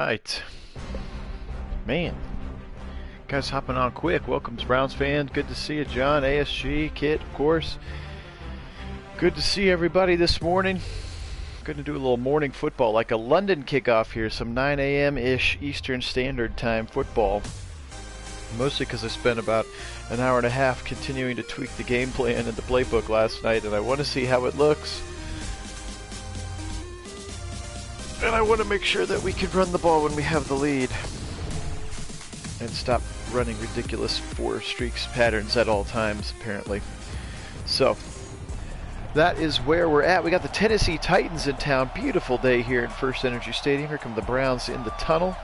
right. Man. Guys hopping on quick. Welcome, Browns fans. Good to see you, John, ASG, Kit, of course. Good to see everybody this morning. Going to do a little morning football, like a London kickoff here, some 9 a.m.-ish Eastern Standard Time football. Mostly because I spent about an hour and a half continuing to tweak the game plan and the playbook last night, and I want to see how it looks. And I want to make sure that we can run the ball when we have the lead and stop running ridiculous 4 streaks patterns at all times, apparently. So that is where we're at. We got the Tennessee Titans in town. Beautiful day here in First Energy Stadium. Here come the Browns in the tunnel.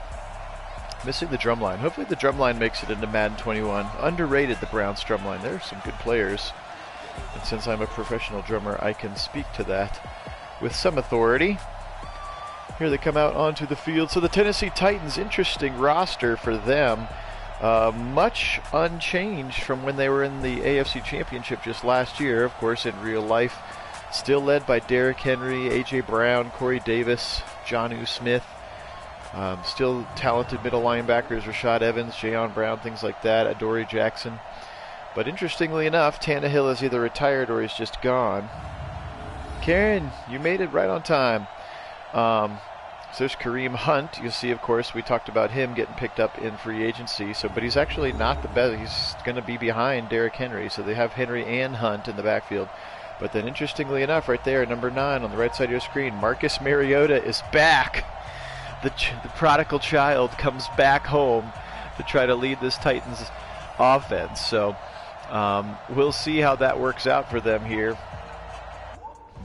Missing the drum line. Hopefully the drum line makes it into Madden 21. Underrated, the Browns drum line. There are some good players. And since I'm a professional drummer, I can speak to that with some authority. Here they come out onto the field. So the Tennessee Titans, interesting roster for them. Much unchanged from when they were in the AFC Championship just last year. Of course, in real life, still led by Derrick Henry, A.J. Brown, Corey Davis, Jonnu Smith. Still talented middle linebackers, Rashad Evans, Jayon Brown, things like that, Adoree Jackson. But interestingly enough, Tannehill is either retired or he's just gone. Karen, you made it right on time. So there's Kareem Hunt. You see, of course, we talked about him getting picked up in free agency. But he's actually not the best. He's going to be behind Derrick Henry. So they have Henry and Hunt in the backfield. But then, interestingly enough, right there, number 9 on the right side of your screen, Marcus Mariota is back. The prodigal child comes back home to try to lead this Titans offense. So we'll see how that works out for them here.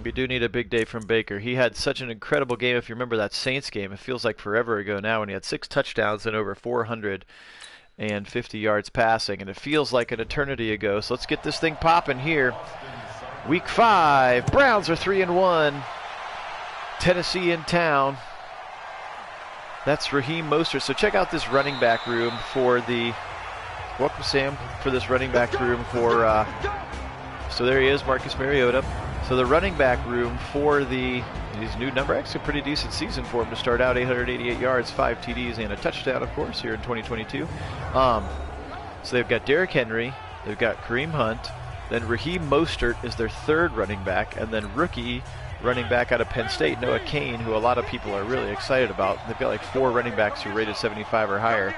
We do need a big day from Baker. He had such an incredible game. If you remember that Saints game, it feels like forever ago now, when he had 6 touchdowns and over 450 yards passing, and it feels like an eternity ago. So let's get this thing popping here. Week 5, Browns are 3-1. Tennessee in town. That's Raheem Mostert. So check out this running back room for the... Welcome, Sam, for this running back room for... So there he is, Marcus Mariota. So the running back room for his new number, actually a pretty decent season for him to start out, 888 yards, 5 TDs, and a touchdown, of course, here in 2022. So they've got Derrick Henry, they've got Kareem Hunt, then Raheem Mostert is their 3rd running back, and then rookie running back out of Penn State, Noah Cain, who a lot of people are really excited about. They've got like 4 running backs who are rated 75 or higher.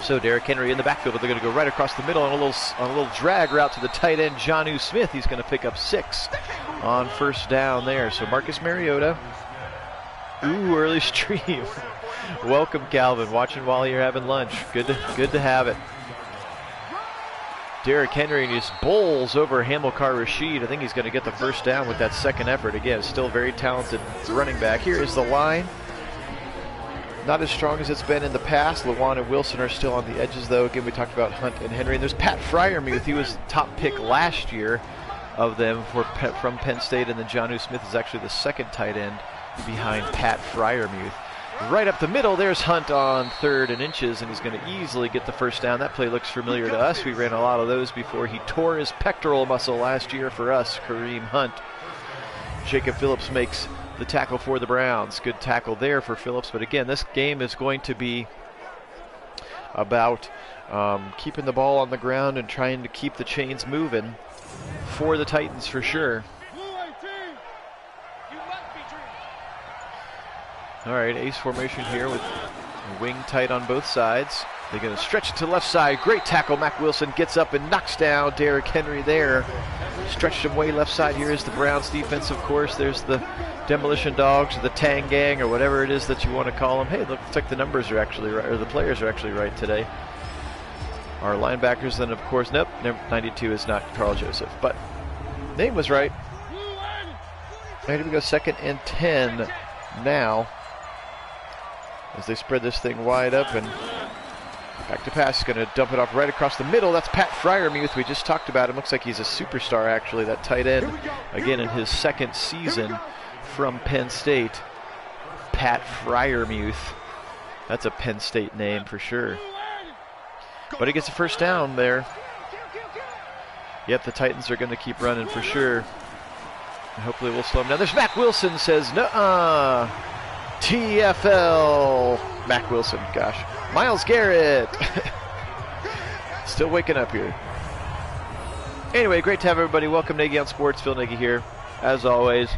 So Derrick Henry in the backfield, but they're going to go right across the middle on a little drag route to the tight end, Jonnu Smith. He's going to pick up 6 on first down there. So Marcus Mariota. Ooh, early stream. Welcome, Calvin. Watching while you're having lunch. Good to have it. Derrick Henry and his bowls over Hamilcar Rashed. I think he's going to get the first down with that second effort. Again, still very talented running back. Here is the line. Not as strong as it's been in the past. Lewan and Wilson are still on the edges, though. Again, we talked about Hunt and Henry. And there's Pat Freiermuth. He was the top pick last year of them from Penn State. And then Jonnu Smith is actually the 2nd tight end behind Pat Freiermuth. Right up the middle, there's Hunt on 3rd and inches, and he's going to easily get the first down. That play looks familiar to us. We ran a lot of those before he tore his pectoral muscle last year for us, Kareem Hunt. Jacob Phillips makes the tackle for the Browns. Good tackle there for Phillips. But again, this game is going to be about keeping the ball on the ground and trying to keep the chains moving for the Titans for sure. All right, ace formation here with wing tight on both sides. They're going to stretch it to the left side. Great tackle. Mack Wilson gets up and knocks down Derrick Henry there. Stretched him way left side. Here is the Browns defense, of course. There's the Demolition Dogs or the Tang Gang or whatever it is that you want to call them. Hey, looks like the numbers are actually right, or the players are actually right today. Our linebackers, then, of course, nope, 92 is not Carl Joseph, but name was right. Here we go, 2nd and 10 now, as they spread this thing wide up, and back to pass. Going to dump it off right across the middle. That's Pat Freiermuth. We just talked about him. Looks like he's a superstar, actually, that tight end. Again, in his 2nd season from Penn State. Pat Freiermuth. That's a Penn State name for sure. But he gets a first down there. Yep, the Titans are going to keep running for sure. And hopefully we'll slow him down. There's Mack Wilson, says, nuh-uh. TFL. Mac Wilson, gosh. Myles Garrett. Still waking up here. Anyway, great to have everybody. Welcome Nagy on Sports. Phil Nagy here, as always.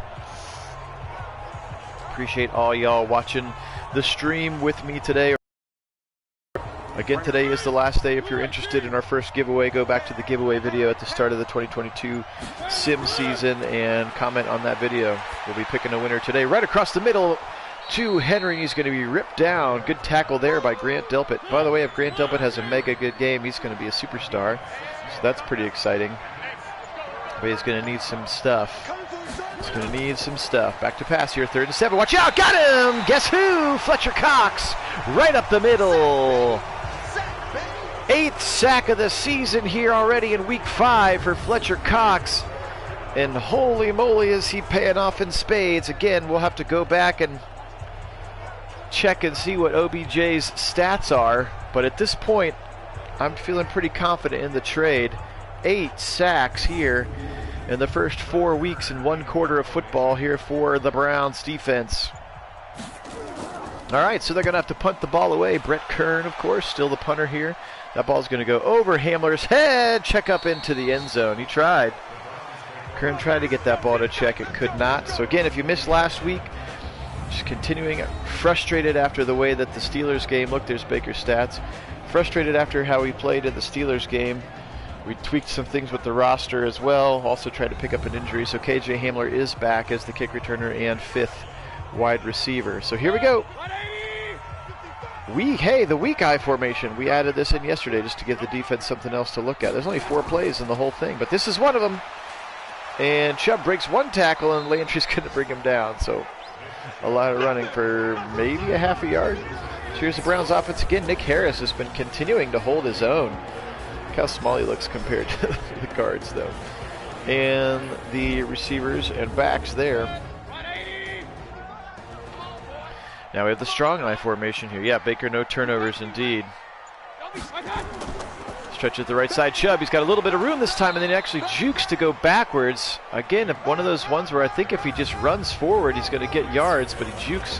Appreciate all y'all watching the stream with me today. Again, today is the last day. If you're interested in our first giveaway, go back to the giveaway video at the start of the 2022 sim season and comment on that video. We'll be picking a winner today. Right across the middle to Henry. He's going to be ripped down. Good tackle there by Grant Delpit. By the way, if Grant Delpit has a mega good game, he's going to be a superstar. So that's pretty exciting. But he's going to need some stuff. He's going to need some stuff. Back to pass here, 3rd and 7. Watch out, got him! Guess who? Fletcher Cox, right up the middle. 8th sack of the season here already in week 5 for Fletcher Cox. And holy moly, is he paying off in spades. Again, we'll have to go back and check and see what OBJ's stats are. But at this point, I'm feeling pretty confident in the trade. 8 sacks here in the first 4 weeks and 1 quarter of football here for the Browns defense. All right, so they're going to have to punt the ball away. Brett Kern, of course, still the punter here. That ball's going to go over Hamler's head, check up into the end zone. He tried. Kern tried to get that ball to check. It could not. So again, if you missed last week, just continuing frustrated after the way that the Steelers game looked. There's Baker's stats. Frustrated after how he played in the Steelers game. We tweaked some things with the roster as well. Also tried to pick up an injury. So KJ Hamler is back as the kick returner and 5th wide receiver. So here we go. The weak eye formation. We added this in yesterday just to give the defense something else to look at. There's only 4 plays in the whole thing, but this is one of them. And Chubb breaks 1 tackle, and Landry's going to bring him down. So a lot of running for maybe a half a yard. So here's the Browns offense again. Nick Harris has been continuing to hold his own. Look how small he looks compared to the guards, though. And the receivers and backs there. Now we have the strong eye formation here. Yeah, Baker, no turnovers indeed. Stretch at the right side. Chubb, he's got a little bit of room this time, and then he actually jukes to go backwards. Again, one of those ones where I think if he just runs forward, he's going to get yards, but he jukes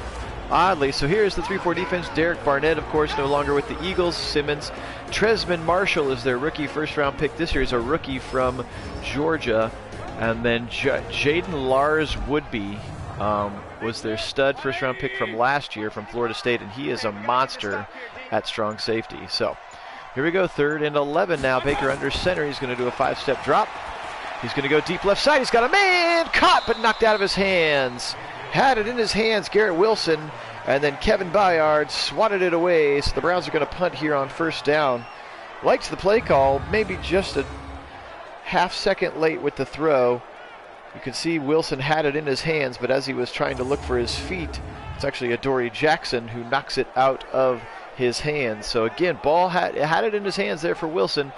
oddly. So here's the 3-4 defense. Derek Barnett, of course, no longer with the Eagles. Simmons. Tresman Marshall is their rookie first-round pick this year. He's a rookie from Georgia. And then Jaden Lars Woodby was their stud first-round pick from last year from Florida State, and he is a monster at strong safety. So here we go, 3rd and 11 now. Baker under center. He's going to do a 5-step drop. He's going to go deep left side. He's got a man caught but knocked out of his hands. Had it in his hands, Garrett Wilson, and then Kevin Byard swatted it away. So the Browns are going to punt here on 1st down. Likes the play call, maybe just a half-second late with the throw. You can see Wilson had it in his hands, but as he was trying to look for his feet, it's actually Adoree Jackson who knocks it out of his hands. So again, ball had it in his hands there for Wilson,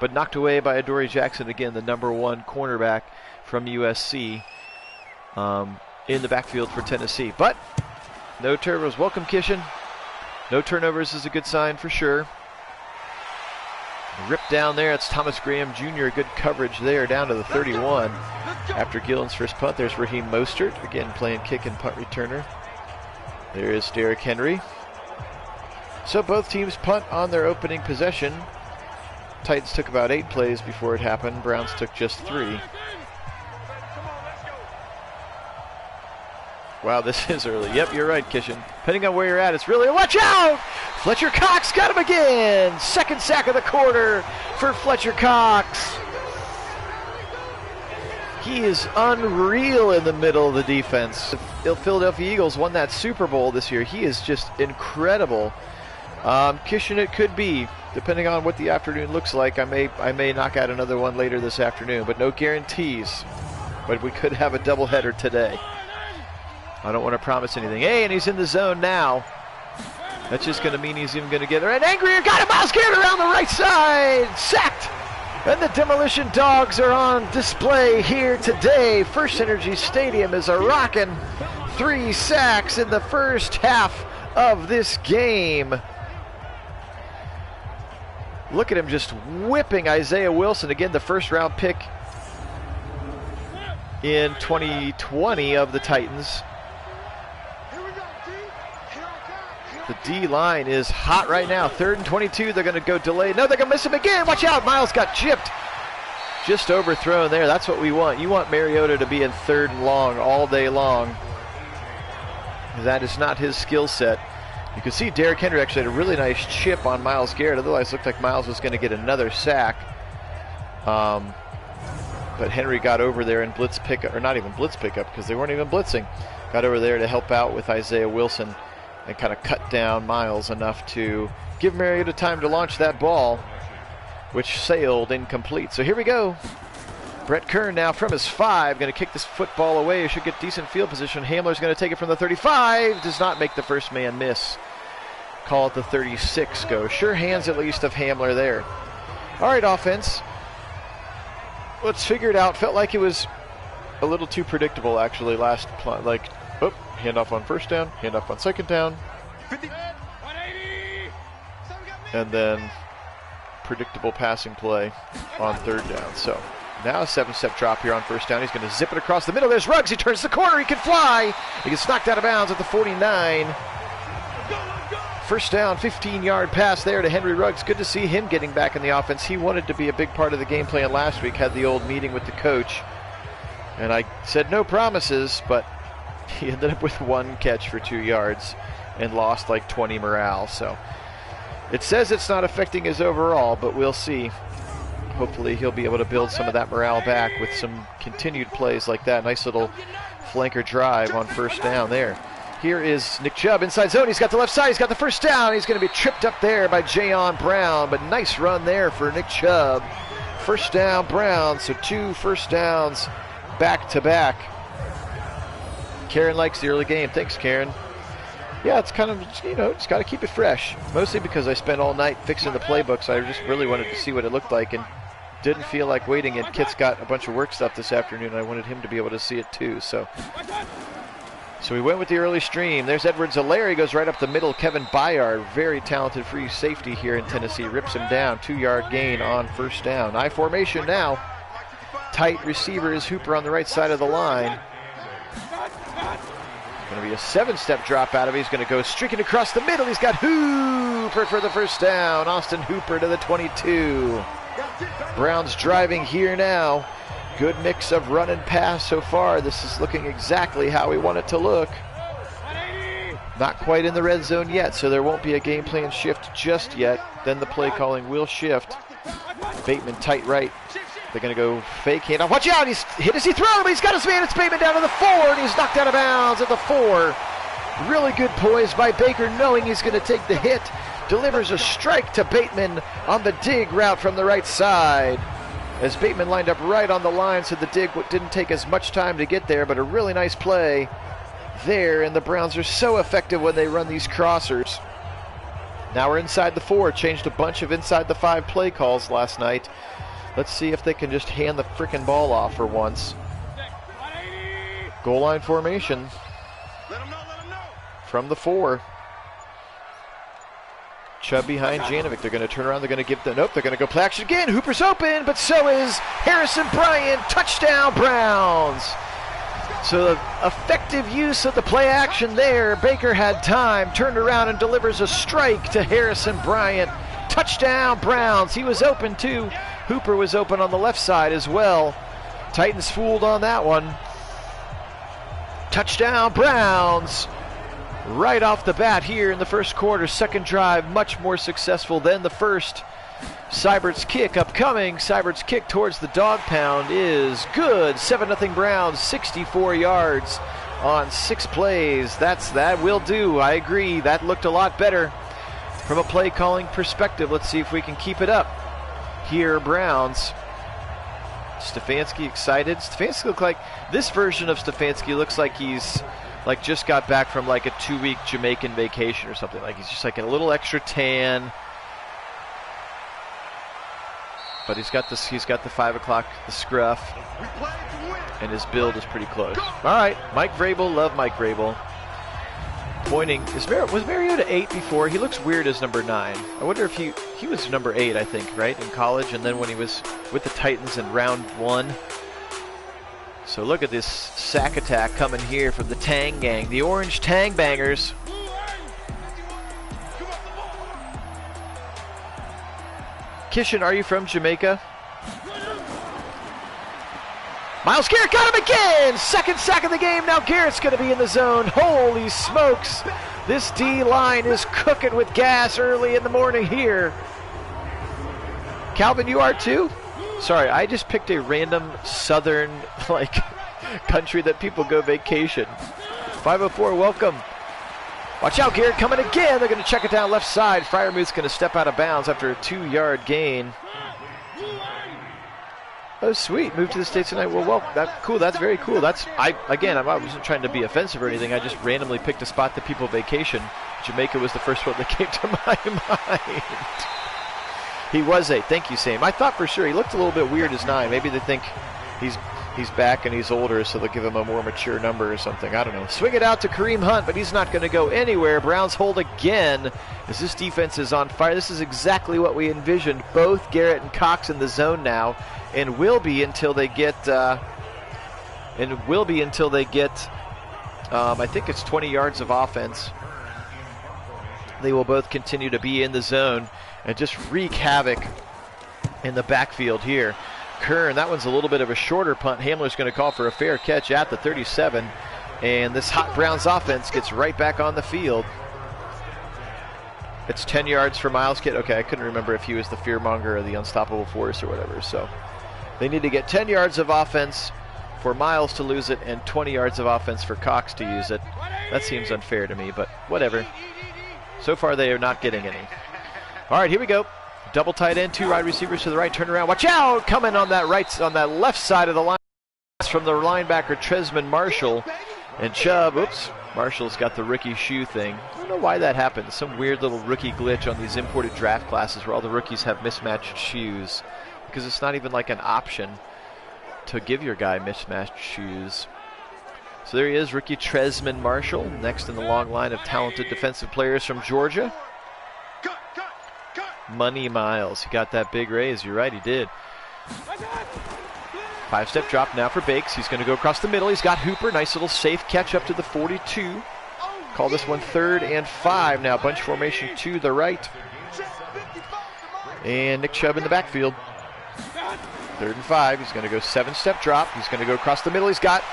but knocked away by Adoree Jackson, again, the #1 cornerback from USC in the backfield for Tennessee. But no turnovers. Welcome, Kishin. No turnovers is a good sign for sure. Ripped down there. It's Thomas Graham Jr. Good coverage there down to the 31. After Gillen's first punt, there's Raheem Mostert, again playing kick and punt returner. There is Derrick Henry. So both teams punt on their opening possession. Titans took about 8 plays before it happened. Browns took just 3. Wow, this is early. Yep, you're right, Kishin. Depending on where you're at, it's really... Watch out! Fletcher Cox got him again! 2nd sack of the quarter for Fletcher Cox. He is unreal in the middle of the defense. The Philadelphia Eagles won that Super Bowl this year. He is just incredible. Kishin, it could be, depending on what the afternoon looks like. I may knock out another one later this afternoon, but no guarantees. But we could have a doubleheader today. I don't want to promise anything. Hey, and he's in the zone now. That's just going to mean he's even going to get there. And angrier, got him, Myles Garrett around the right side. Sacked. And the Demolition Dogs are on display here today. First Energy Stadium is a rockin'. 3 sacks in the first half of this game. Look at him just whipping Isaiah Wilson. Again, the first-round pick in 2020 of the Titans. The D line is hot right now. 3rd and 22. They're going to go delay. No, they're going to miss him again. Watch out. Miles got chipped. Just overthrown there. That's what we want. You want Mariota to be in 3rd and long all day long. That is not his skill set. You can see Derrick Henry actually had a really nice chip on Myles Garrett. Otherwise, it looked like Myles was going to get another sack. But Henry got over there and blitz pickup, or not even blitz pickup because they weren't even blitzing. Got over there to help out with Isaiah Wilson and kind of cut down Myles enough to give Mariota time to launch that ball, which sailed incomplete. So here we go. Brett Kern now from his 5, going to kick this football away. Should get decent field position. Hamler's going to take it from the 35. Does not make the first man miss. Call it the 36 go. Sure hands at least of Hamler there. All right, offense. Let's figure it out. Felt like it was a little too predictable, actually, last play. Like, oh, handoff on 1st down, handoff on 2nd down. And then predictable passing play on 3rd down. So now a 7-step drop here on 1st down. He's going to zip it across the middle. There's Ruggs. He turns the corner. He can fly. He gets knocked out of bounds at the 49. 1st down, 15-yard pass there to Henry Ruggs. Good to see him getting back in the offense. He wanted to be a big part of the game plan last week, had the old meeting with the coach. And I said no promises, but he ended up with 1 catch for 2 yards and lost like 20 morale. So it says it's not affecting his overall, but we'll see. Hopefully he'll be able to build some of that morale back with some continued plays like that. Nice little flanker drive on 1st down there. Here is Nick Chubb inside zone. He's got the left side. He's got the 1st down. He's going to be tripped up there by Jayon Brown, but nice run there for Nick Chubb. 1st down, Brown. So 2 first downs back to back. Karen likes the early game. Thanks, Karen. Yeah, it's kind of, you know, just got to keep it fresh. Mostly because I spent all night fixing the playbook, so I just really wanted to see what it looked like and didn't feel like waiting. And Kit's got a bunch of work stuff this afternoon, and I wanted him to be able to see it too. So we went with the early stream. There's Edwards-Helaire. He goes right up the middle. Kevin Byard, very talented free safety here in Tennessee, rips him down. 2-yard gain on 1st down. I formation now. Tight receiver is Hooper on the right side of the line. Going to be a 7-step drop out of it. He's going to go streaking across the middle. He's got Hooper for the 1st down. Austin Hooper to the 22. Browns driving here now. Good mix of run and pass so far. This is looking exactly how we want it to look. Not quite in the red zone yet, so there won't be a game plan shift just yet. Then the play calling will shift. Bateman tight right. They're going to go fake handoff. Watch out! He's hit as he throws, but he's got his man. It's Bateman down to the 4, and he's knocked out of bounds at the 4. Really good poise by Baker, knowing he's going to take the hit. Delivers a strike to Bateman on the dig route from the right side. As Bateman lined up right on the line, so the dig didn't take as much time to get there, but a really nice play there, and the Browns are so effective when they run these crossers. Now we're inside the 4, changed a bunch of inside the 5 play calls last night. Let's see if they can just hand the frickin' ball off for once. Goal line formation from the 4. Chubb behind Janovic. They're going to turn around. They're going to give the, nope, they're going to go play action again. Hooper's open, but so is Harrison Bryant. Touchdown, Browns. So the effective use of the play action there. Baker had time, turned around and delivers a strike to Harrison Bryant. Touchdown, Browns. He was open too. Hooper was open on the left side as well. Titans fooled on that one. Touchdown, Browns. Right off the bat here in the 1st quarter. 2nd drive, much more successful than the 1st. Seibert's kick upcoming. Seibert's kick towards the dog pound is good. 7-0 Browns, 64 yards on 6 plays. That will do. I agree. That looked a lot better from a play calling perspective. Let's see if we can keep it up. Here, Browns. Stefanski excited. Stefanski looked like, this version of Stefanski looks like he's like just got back from like a 2-week Jamaican vacation or something. Like he's just like a little extra tan. But he's got the 5 o'clock, the scruff, and his build is pretty close. All right, Mike Vrabel, love Mike Vrabel. Pointing, was Mariota 8 before? He looks weird as number 9. I wonder if he was number 8, I think, right, in college, and then when he was with the Titans in round 1. So look at this sack attack coming here from the Tang Gang, the Orange Tang Bangers. Kishan, are you from Jamaica? Miles Garrett got him again! Second sack of the game. Now Garrett's going to be in the zone. Holy smokes! This D-line is cooking with gas early in the morning here. Calvin, you are too? Sorry, I just picked a random southern, like, country that people go vacation. 504, welcome. Watch out, Garrett coming again. They're going to check it down left side. Fryermuth's going to step out of bounds after a 2-yard gain. Oh, sweet. Moved to the States tonight. Well, that's cool. That's very cool. I wasn't trying to be offensive or anything. I just randomly picked a spot that people vacation. Jamaica was the first one that came to my mind. He was a. Thank you, Sam. I thought for sure he looked a little bit weird as 9. Maybe they think he's back and he's older, so they'll give him a more mature number or something. I don't know. Swing it out to Kareem Hunt, but he's not going to go anywhere. Browns hold again as this defense is on fire. This is exactly what we envisioned. Both Garrett and Cox in the zone now, and will be until they get. I think it's 20 yards of offense. They will both continue to be in the zone and just wreak havoc in the backfield here. Kern, that one's a little bit of a shorter punt. Hamler's going to call for a fair catch at the 37, and this hot Browns offense gets right back on the field. It's 10 yards for Miles Kidd. Okay, I couldn't remember if he was the fearmonger or the unstoppable force or whatever. So they need to get 10 yards of offense for Miles to lose it and 20 yards of offense for Cox to use it. That seems unfair to me, but whatever. So far they are not getting any. All right, here we go. Double tight end, 2 wide receivers to the right. Turn around. Watch out! Coming on that left side of the line from the linebacker Tresman Marshall. And Chubb, oops, Marshall's got the rookie shoe thing. I don't know why that happened. Some weird little rookie glitch on these imported draft classes where all the rookies have mismatched shoes. Because it's not even like an option to give your guy mismatched shoes. So there he is, rookie Tresman Marshall. Next in the long line of talented defensive players from Georgia. Money Miles. He got that big raise. You're right, he did. 5-step drop now for Bakes. He's going to go across the middle. He's got Hooper. Nice little safe catch up to the 42. Call this one 3rd and 5 now. Bunch formation to the right. And Nick Chubb in the backfield. 3rd and 5. He's going to go 7-step drop. He's going to go across the middle. He's got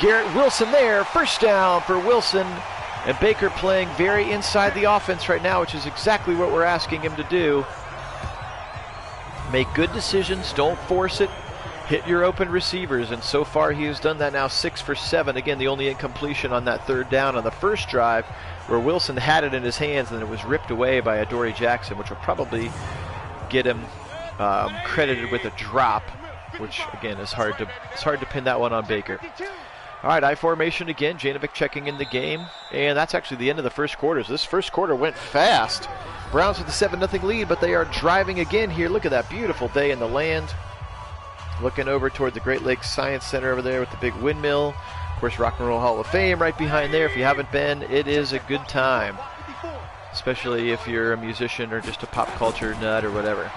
Garrett Wilson there. First down for Wilson. And Baker playing very inside the offense right now, which is exactly what we're asking him to do. Make good decisions. Don't force it. Hit your open receivers. And so far he has done that now 6 for 7. Again, the only incompletion on that 3rd down on the first drive where Wilson had it in his hands and it was ripped away by Adoree Jackson, which will probably get him credited with a drop, which, again, it's hard to pin that one on Baker. All right, I formation again. Janovic checking in the game. And that's actually the end of the first quarter. So this first quarter went fast. Browns with a 7-0 lead, but they are driving again here. Look at that beautiful day in the land. Looking over toward the Great Lakes Science Center over there with the big windmill. Of course, Rock and Roll Hall of Fame right behind there. If you haven't been, it is a good time. Especially if you're a musician or just a pop culture nut or whatever.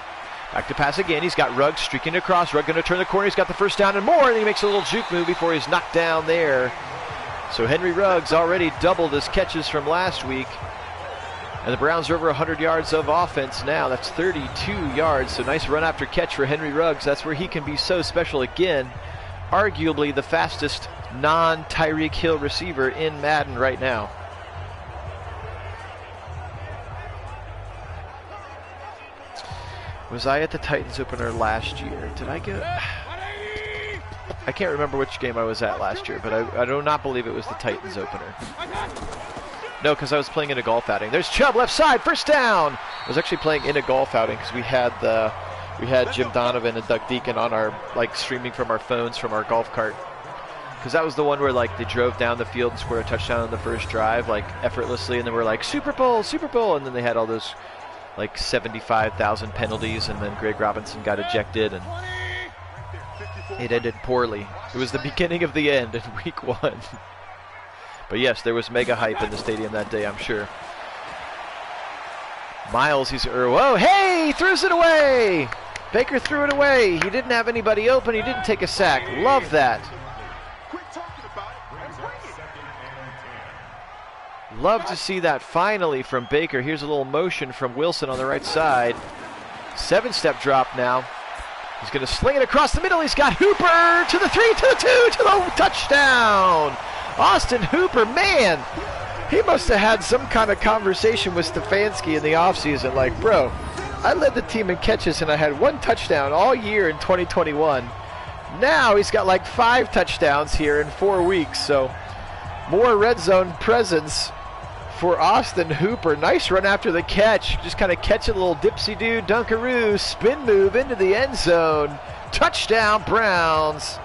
Back to pass again. He's got Ruggs streaking across. Ruggs going to turn the corner. He's got the first down and more. And he makes a little juke move before he's knocked down there. So Henry Ruggs already doubled his catches from last week. And the Browns are over 100 yards of offense now. That's 32 yards. So nice run after catch for Henry Ruggs. That's where he can be so special again. Arguably the fastest non-Tyreek Hill receiver in Madden right now. Was I at the Titans opener last year? Did I get... I can't remember which game I was at last year, but I do not believe it was the Titans opener. No, because I was playing in a golf outing. There's Chubb left side, first down. I was actually playing in a golf outing because we had Jim Donovan and Doug Deacon on our, like, streaming from our phones from our golf cart. Because that was the one where, like, they drove down the field and scored a touchdown on the first drive, like, effortlessly, and then we're like, Super Bowl, Super Bowl, and then they had all those, like, 75,000 penalties, and then Greg Robinson got ejected, and it ended poorly. It was the beginning of the end in week 1. But yes, there was mega hype in the stadium that day, I'm sure. Miles, whoa, hey, he throws it away. Baker threw it away. He didn't have anybody open. He didn't take a sack. Love that. Love to see that finally from Baker. Here's a little motion from Wilson on the right side. 7-step drop now. He's going to sling it across the middle. He's got Hooper to the 3, to the 2, to the touchdown. Austin Hooper, man, he must have had some kind of conversation with Stefanski in the offseason. Like, bro, I led the team in catches and I had 1 touchdown all year in 2021. Now he's got like 5 touchdowns here in 4 weeks. So more red zone presence for Austin Hooper. Nice run after the catch. Just kind of catch a little dipsy-do, dunkaroo, spin move into the end zone. Touchdown, Browns.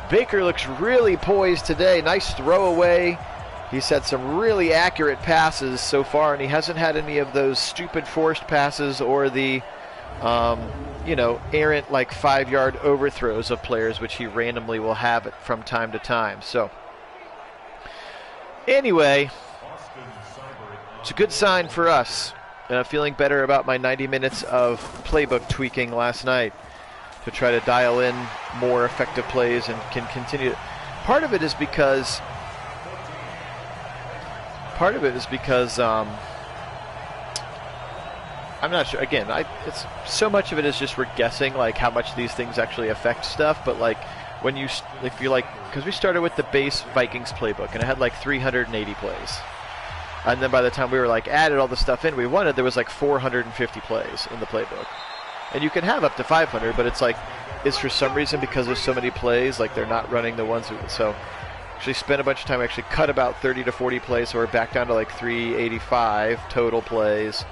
Baker looks really poised today. Nice throwaway. He's had some really accurate passes so far, and he hasn't had any of those stupid forced passes or the, errant like 5-yard overthrows of players, which he randomly will have it from time to time. So, anyway, it's a good sign for us. Feeling better about my 90 minutes of playbook tweaking last night to try to dial in more effective plays and can continue. Part of it is because I'm not sure. Again, it's so much of it is just we're guessing like how much these things actually affect stuff. But like if you like, because we started with the base Vikings playbook and it had like 380 plays. And then by the time we were like added all the stuff in we wanted, there was like 450 plays in the playbook. And you can have up to 500, but it's like, it's for some reason because there's so many plays, like they're not running the ones so actually spent a bunch of time, actually cut about 30 to 40 plays, so we're back down to like 385 total plays.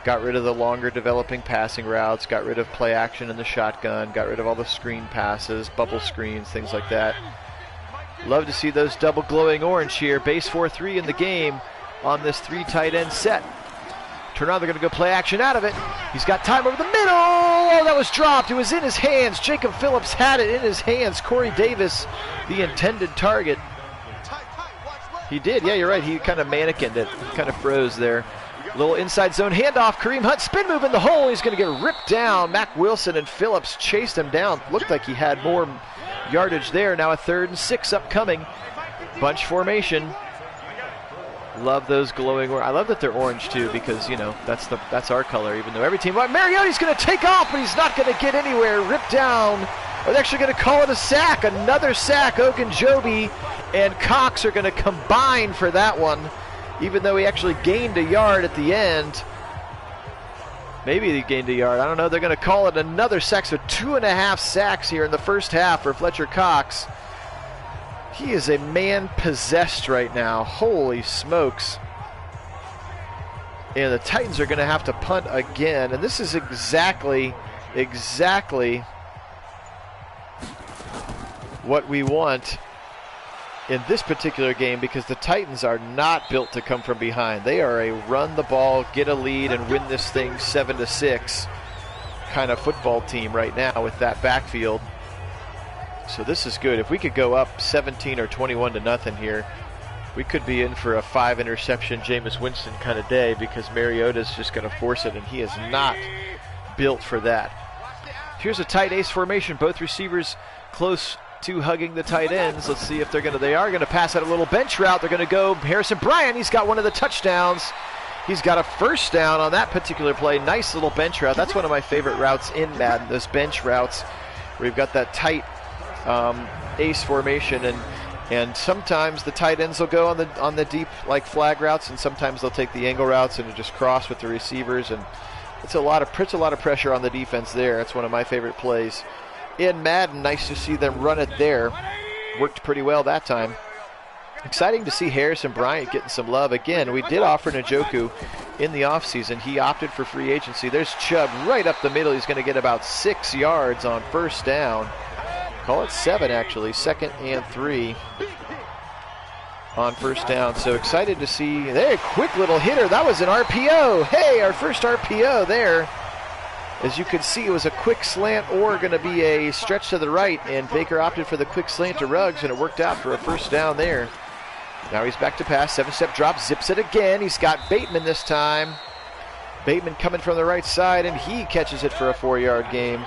Got rid of the longer developing passing routes, got rid of play action in the shotgun, got rid of all the screen passes, bubble screens, things like that. Love to see those double glowing orange here. Base 4-3 in the game on this 3 tight end set. Turn on, they're going to go play action out of it. He's got time over the middle. Oh, that was dropped. It was in his hands. Jacob Phillips had it in his hands. Corey Davis, the intended target. He did. Yeah, you're right. He kind of mannequined it. Kind of froze there. Little inside zone handoff. Kareem Hunt spin move in the hole. He's going to get ripped down. Mac Wilson and Phillips chased him down. Looked like he had more yardage there. Now a 3rd and 6 upcoming. Bunch formation. Love those glowing. I love that they're orange too, because that's our color. Even though every team, Mariota's going to take off, but he's not going to get anywhere. Ripped down. They're actually going to call it a sack. Another sack. Ogunjobi and Cox are going to combine for that one, even though he actually gained a yard at the end. Maybe he gained a yard. I don't know. They're going to call it another sack. So 2.5 sacks here in the first half for Fletcher Cox. He is a man possessed right now. Holy smokes. And the Titans are going to have to punt again. And this is exactly what we want in this particular game, because the Titans are not built to come from behind. They are a run the ball, get a lead, and win this thing 7-6 kind of football team right now with that backfield. So this is good. If we could go up 17 or 21-0 here, we could be in for a 5-interception Jameis Winston kind of day, because Mariota's just going to force it, and he is not built for that. Here's a tight ace formation. Both receivers close to hugging the tight ends. Let's see if they are going to pass out a little bench route. They're going to go Harrison Bryant. He's got one of the touchdowns. He's got a first down on that particular play. Nice little bench route. That's one of my favorite routes in Madden, those bench routes where you've got that tight ace formation, and sometimes the tight ends will go on the deep like flag routes, and sometimes they'll take the angle routes and just cross with the receivers, and puts a lot of pressure on the defense there. That's one of my favorite plays in Madden. Nice to see them run it there. Worked pretty well that time. Exciting to see Harrison Bryant getting some love again. We did offer Njoku in the offseason. He opted for free agency. There's Chubb right up the middle. He's going to get about 6 yards on first down. Call it 7 actually, 2nd and 3 on first down. So excited to see there. Quick little hitter. That was an RPO. Hey, our first RPO there. As you can see, it was a quick slant or going to be a stretch to the right, and Baker opted for the quick slant to Ruggs, and it worked out for a first down there. Now he's back to pass. 7-step drop, zips it again. He's got Bateman this time. Bateman coming from the right side, and he catches it for a 4-yard gain.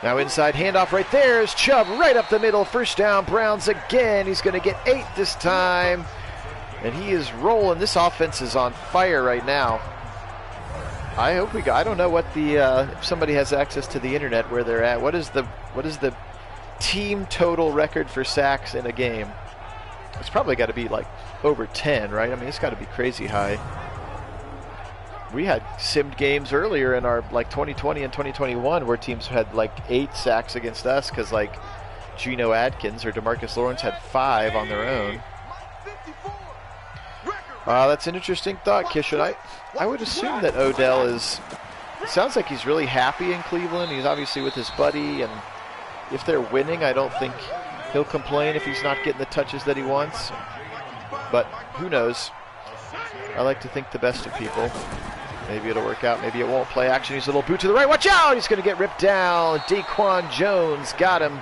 Now inside handoff right there is Chubb right up the middle. First down, Browns again. He's going to get 8 this time. And he is rolling. This offense is on fire right now. I hope I don't know what the if somebody has access to the internet where they're at. What is the team total record for sacks in a game? It's probably got to be like over 10, right? I mean, it's got to be crazy high. We had simmed games earlier in our like 2020 and 2021 where teams had like 8 sacks against us because like Geno Atkins or DeMarcus Lawrence had 5 on their own. That's an interesting thought, Kishan. I would assume that Odell is, it sounds like he's really happy in Cleveland. He's obviously with his buddy, and if they're winning, I don't think he'll complain if he's not getting the touches that he wants. But who knows? I like to think the best of people. Maybe it'll work out, maybe it won't. Play action, he's a little boot to the right. Watch out! He's going to get ripped down. Daquan Jones got him.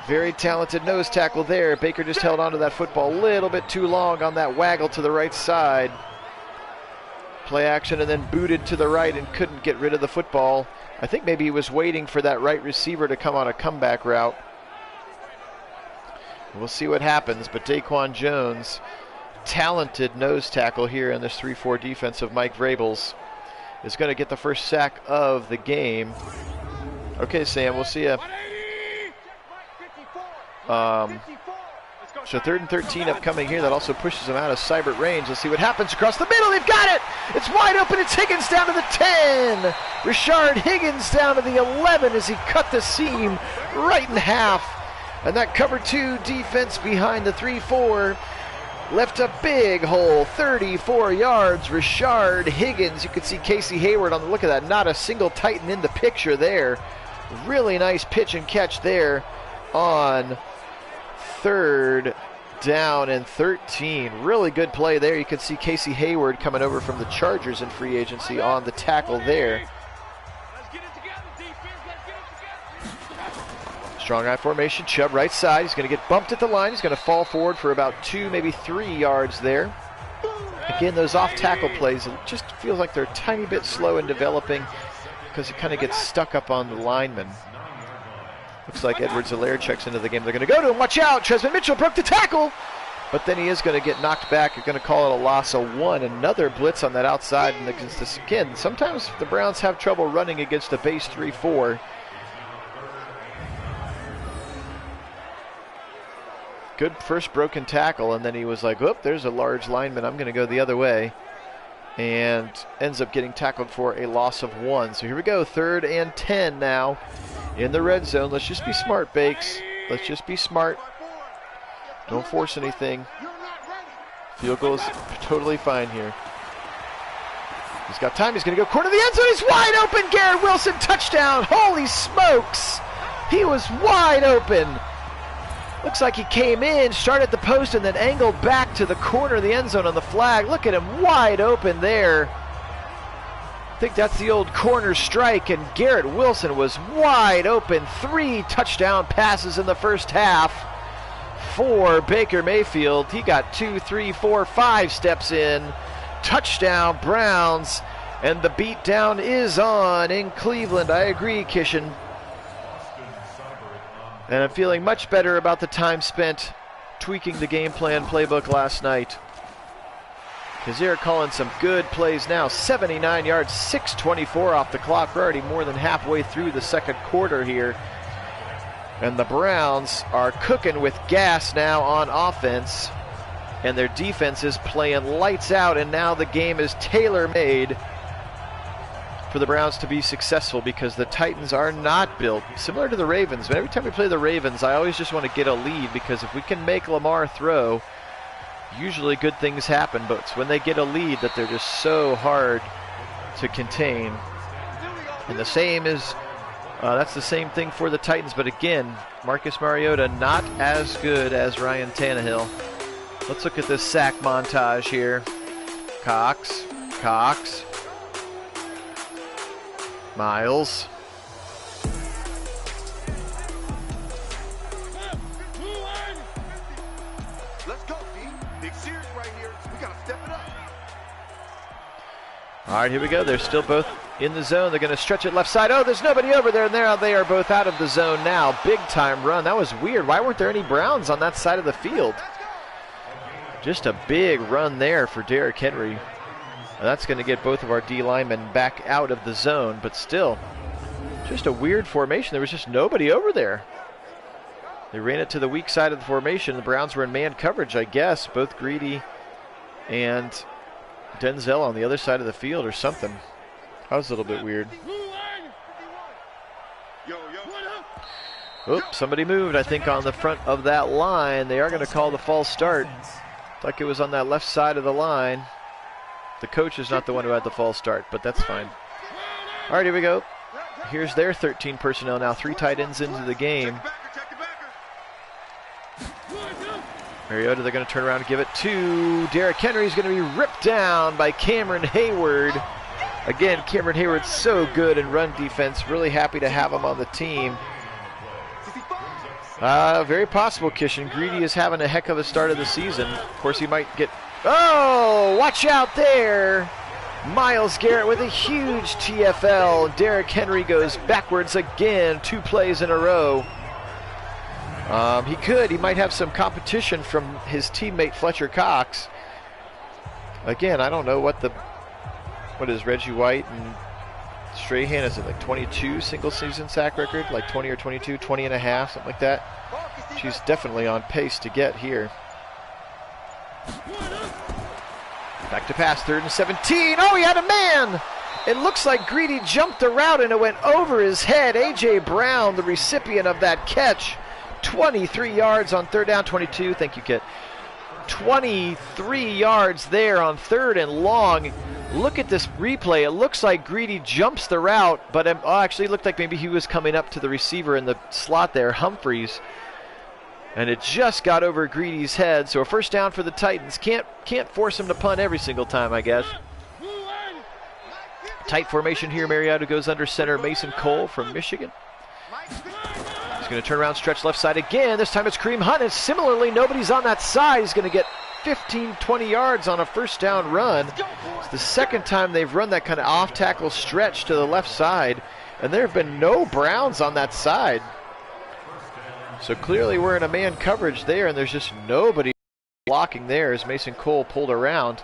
Very talented nose tackle there. Baker just held on to that football a little bit too long on that waggle to the right side. Play action and then booted to the right and couldn't get rid of the football. I think maybe he was waiting for that right receiver to come on a comeback route. We'll see what happens, but Daquan Jones, talented nose tackle here in this 3-4 defense of Mike Vrabel's, is going to get the first sack of the game. Okay, Sam, we'll see you. So 3rd and 13 upcoming here. That also pushes them out of Seibert range. Let's see what happens across the middle. They've got it. It's wide open. It's Higgins down to the 10. Rashard Higgins down to the 11 as he cut the seam right in half. And that cover 2 defense behind the 3-4 left a big hole, 34 yards. Rashard Higgins. You can see Casey Hayward on the look of that. Not a single Titan in the picture there. Really nice pitch and catch there on 3rd down and 13. Really good play there. You can see Casey Hayward coming over from the Chargers in free agency on the tackle there. Strong eye formation. Chubb right side. He's going to get bumped at the line. He's going to fall forward for about 2, maybe 3 yards there. Again, those off tackle plays, it just feels like they're a tiny bit slow in developing because it kind of gets stuck up on the lineman. Looks like Edwards-Helaire checks into the game. They're going to go to him. Watch out. Tresman Mitchell broke the tackle. But then he is going to get knocked back. You're going to call it a loss of 1. Another blitz on that outside. And against this, again, sometimes the Browns have trouble running against a base 3-4. Good first broken tackle. And then he was like, whoop, there's a large lineman. I'm going to go the other way. And ends up getting tackled for a loss of 1. So here we go. 3rd and 10 now. In the red zone. Let's just be smart, Bakes. Let's just be smart. Don't force anything. Field goal is totally fine here. He's got time. He's going to go corner of the end zone. He's wide open. Garrett Wilson, touchdown. Holy smokes. He was wide open. Looks like he came in, started the post, and then angled back to the corner of the end zone on the flag. Look at him wide open there. I think that's the old corner strike, and Garrett Wilson was wide open. 3 touchdown passes in the first half for Baker Mayfield. He got 2, 3, 4, 5 steps in. Touchdown Browns, and the beatdown is on in Cleveland. I agree, Kishan. And I'm feeling much better about the time spent tweaking the game plan playbook last night. Because they're calling some good plays now. 79 yards, 6:24 off the clock. We're already more than halfway through the second quarter here. And the Browns are cooking with gas now on offense. And their defense is playing lights out. And now the game is tailor-made for the Browns to be successful because the Titans are not built. Similar to the Ravens. But every time we play the Ravens, I always just want to get a lead. Because if we can make Lamar throw, usually good things happen, but it's when they get a lead that they're just so hard to contain. And the same is, that's the same thing for the Titans, but again, Marcus Mariota not as good as Ryan Tannehill. Let's look at this sack montage here. Cox, Miles. All right, here we go. They're still both in the zone. They're going to stretch it left side. Oh, there's nobody over there. And there they are both out of the zone now. Big time run. That was weird. Why weren't there any Browns on that side of the field? Just a big run there for Derrick Henry. That's going to get both of our D linemen back out of the zone, but still, just a weird formation. There was just nobody over there. They ran it to the weak side of the formation. The Browns were in man coverage, I guess. Both Greedy and Denzel on the other side of the field or something. That was a little bit weird. Oops, somebody moved, I think, on the front of that line. They are going to call the false start. Like it was on that left side of the line. The coach is not the one who had the false start, but that's fine. All right, here we go. Here's their 13 personnel now. 3 tight ends into the game. Mariota, they're going to turn around and give it to Derrick Henry. He's going to be ripped down by Cameron Hayward. Again, Cameron Hayward's so good in run defense. Really happy to have him on the team. Very possible, Kishin. Greedy is having a heck of a start of the season. Of course, he might get... Oh, watch out there. Myles Garrett with a huge TFL. Derrick Henry goes backwards again, 2 plays in a row. He might have some competition from his teammate Fletcher Cox. Again, I don't know what is Reggie White and Strahan, is it like 22 single season sack record? Like 20 or 22, 20 and a half, something like that. She's definitely on pace to get here. Back to pass, 3rd and 17. Oh, he had a man! It looks like Greedy jumped the route and it went over his head. A.J. Brown, the recipient of that catch. 23 yards on 3rd down, 22. Thank you, Kit. 23 yards there on 3rd and long. Look at this replay. It looks like Greedy jumps the route, but actually it looked like maybe he was coming up to the receiver in the slot there, Humphreys. And it just got over Greedy's head. So a 1st down for the Titans. Can't force him to punt every single time, I guess. Tight formation here. Mariota goes under center. Mason Cole from Michigan. He's going to turn around, stretch left side again. This time it's Kareem Hunt. And similarly, nobody's on that side. He's going to get 15, 20 yards on a 1st down run. It's the 2nd time they've run that kind of off-tackle stretch to the left side. And there have been no Browns on that side. So clearly we're in a man coverage there, and there's just nobody blocking there as Mason Cole pulled around.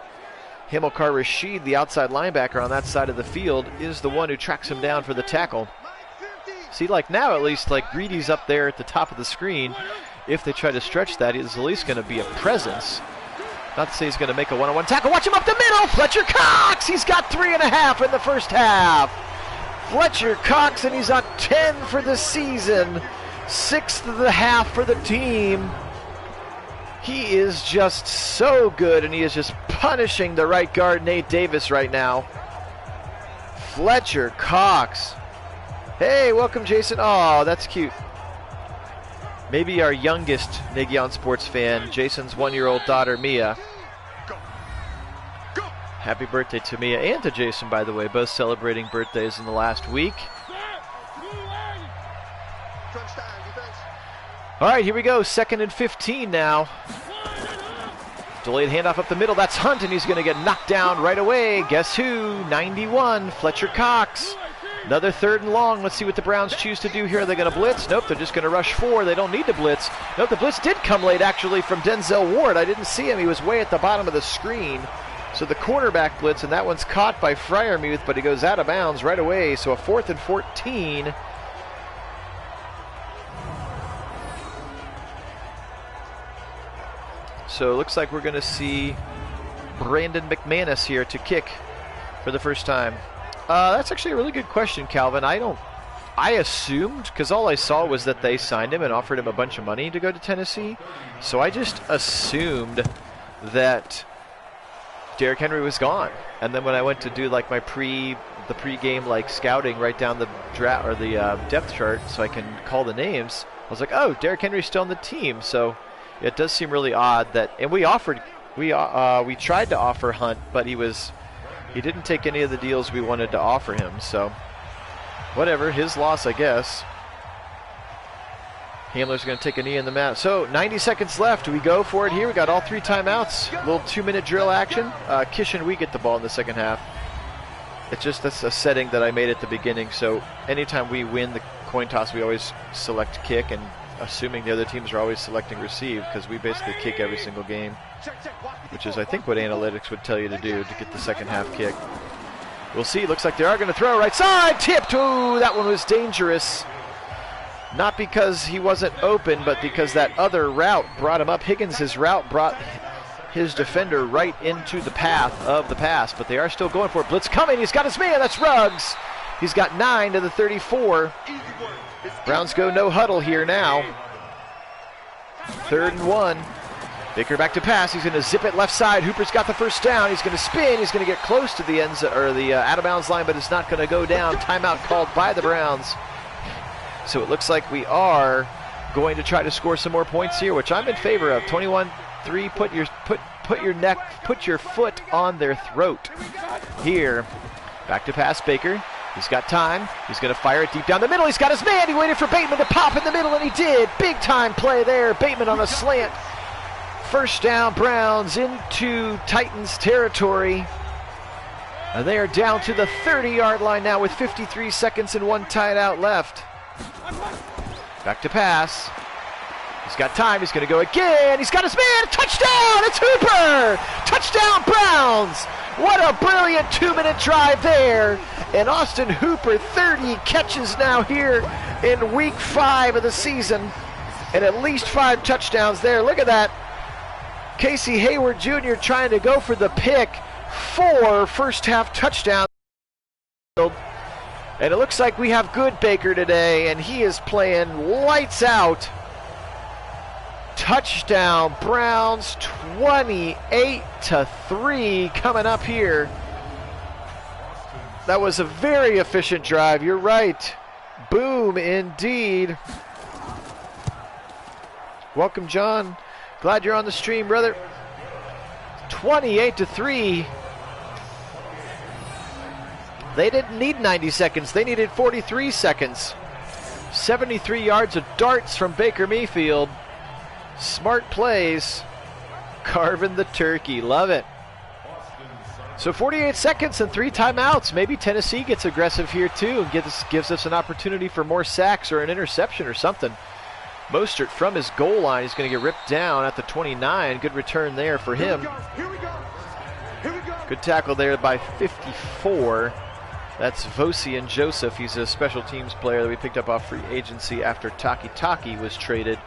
Hamilcar Rashid, the outside linebacker on that side of the field, is the one who tracks him down for the tackle. See, like now at least, like Greedy's up there at the top of the screen. If they try to stretch that, he's at least going to be a presence. Not to say he's going to make a one-on-one tackle. Watch him up the middle. Fletcher Cox. He's got 3.5 in the 1st half. Fletcher Cox, and he's on 10 for the season. 6th of the half for the team. He is just so good, and he is just punishing the right guard, Nate Davis, right now. Fletcher Cox. Hey, welcome, Jason. Oh, that's cute. Maybe our youngest Pregame Sports fan, Jason's 1-year-old daughter, Mia. Happy birthday to Mia and to Jason, by the way, both celebrating birthdays in the last week. All right, here we go. 2nd and 15 now. Delayed handoff up the middle. That's Hunt, and he's going to get knocked down right away. Guess who? 91, Fletcher Cox. Another 3rd and long. Let's see what the Browns choose to do here. Are they going to blitz? Nope, they're just going to rush 4. They don't need to blitz. Nope, the blitz did come late, actually, from Denzel Ward. I didn't see him. He was way at the bottom of the screen. So the cornerback blitz, and that one's caught by Freiermuth, but he goes out of bounds right away. So a 4th and 14. So it looks like we're going to see Brandon McManus here to kick for the 1st time. That's actually a really good question, Calvin. I assumed, because all I saw was that they signed him and offered him a bunch of money to go to Tennessee. So I just assumed that Derrick Henry was gone. And then when I went to do like my pre-game like scouting, write down the draft or the depth chart so I can call the names, I was like, oh, Derrick Henry's still on the team. So it does seem really odd that, and we tried to offer Hunt, but he didn't take any of the deals we wanted to offer him. So whatever, his loss, I guess. Hamler's going to take a knee in the mat. So 90 seconds left. We go for it here. We got all 3 timeouts. A little 2-minute drill action. Kish and we get the ball in the 2nd half. That's a setting that I made at the beginning. So anytime we win the coin toss, we always select kick, and assuming the other teams are always selecting receive, because we basically kick every single game, which is I think what analytics would tell you to do to get the second half kick. We'll see. Looks like they are going to throw right side. Tipped. Ooh, that one was dangerous. Not because he wasn't open, but because that other route brought him up. Higgins' route brought his defender right into the path of the pass, but they are still going for it. Blitz coming. He's got his man. That's Ruggs. He's got 9 to the 34. Browns go no huddle here now. 3rd and 1. Baker back to pass. He's going to zip it left side. Hooper's got the first down. He's going to spin. He's going to get close to the end or the out of bounds line, but it's not going to go down. Timeout called by the Browns. So it looks like we are going to try to score some more points here, which I'm in favor of. 21-3. Put your foot on their throat. Here, back to pass. Baker. He's got time. He's going to fire it deep down the middle. He's got his man. He waited for Bateman to pop in the middle, and he did. Big time play there. Bateman on a slant. First down, Browns into Titans territory. And they are down to the 30-yard line now with 53 seconds and 1 timeout left. Back to pass. He's got time. He's going to go again. He's got his man. Touchdown. It's Hooper. Touchdown, Browns. What a brilliant 2-minute drive there. And Austin Hooper, 30 catches now here in week 5 of the season. And at least 5 touchdowns there. Look at that. Casey Hayward Jr. trying to go for the pick. 4 first half touchdowns. And it looks like we have good Baker today, and he is playing lights out. Touchdown, Browns, 28-3 coming up here. That was a very efficient drive. You're right. Boom, indeed. Welcome, John. Glad you're on the stream, brother. 28-3. They didn't need 90 seconds. They needed 43 seconds. 73 yards of darts from Baker Mayfield. Smart plays. Carving the turkey. Love it. So 48 seconds and 3 timeouts. Maybe Tennessee gets aggressive here too and gives us an opportunity for more sacks or an interception or something. Mostert from his goal line. He's going to get ripped down at the 29. Good return there for him. Good tackle there by 54. That's Vosi Joseph. He's a special teams player that we picked up off free agency after Taki was traded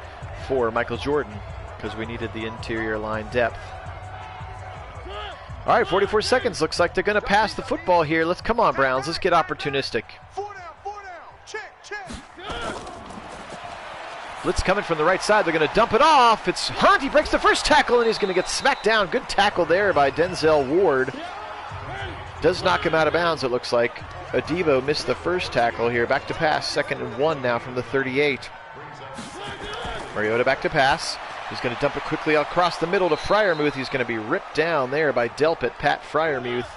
for Michael Jordan because we needed the interior line depth. All right, 44 seconds. Looks like they're going to pass the football here. Come on, Browns. Let's get opportunistic. 4 down. Check. Blitz coming from the right side. They're going to dump it off. It's Hunt. He breaks the first tackle, and he's going to get smacked down. Good tackle there by Denzel Ward. Does knock him out of bounds, it looks like. Adebo missed the first tackle here. Back to pass. 2nd and 1 now from the 38. Mariota back to pass. He's going to dump it quickly across the middle to Freiermuth. He's going to be ripped down there by Delpit, Pat Freiermuth.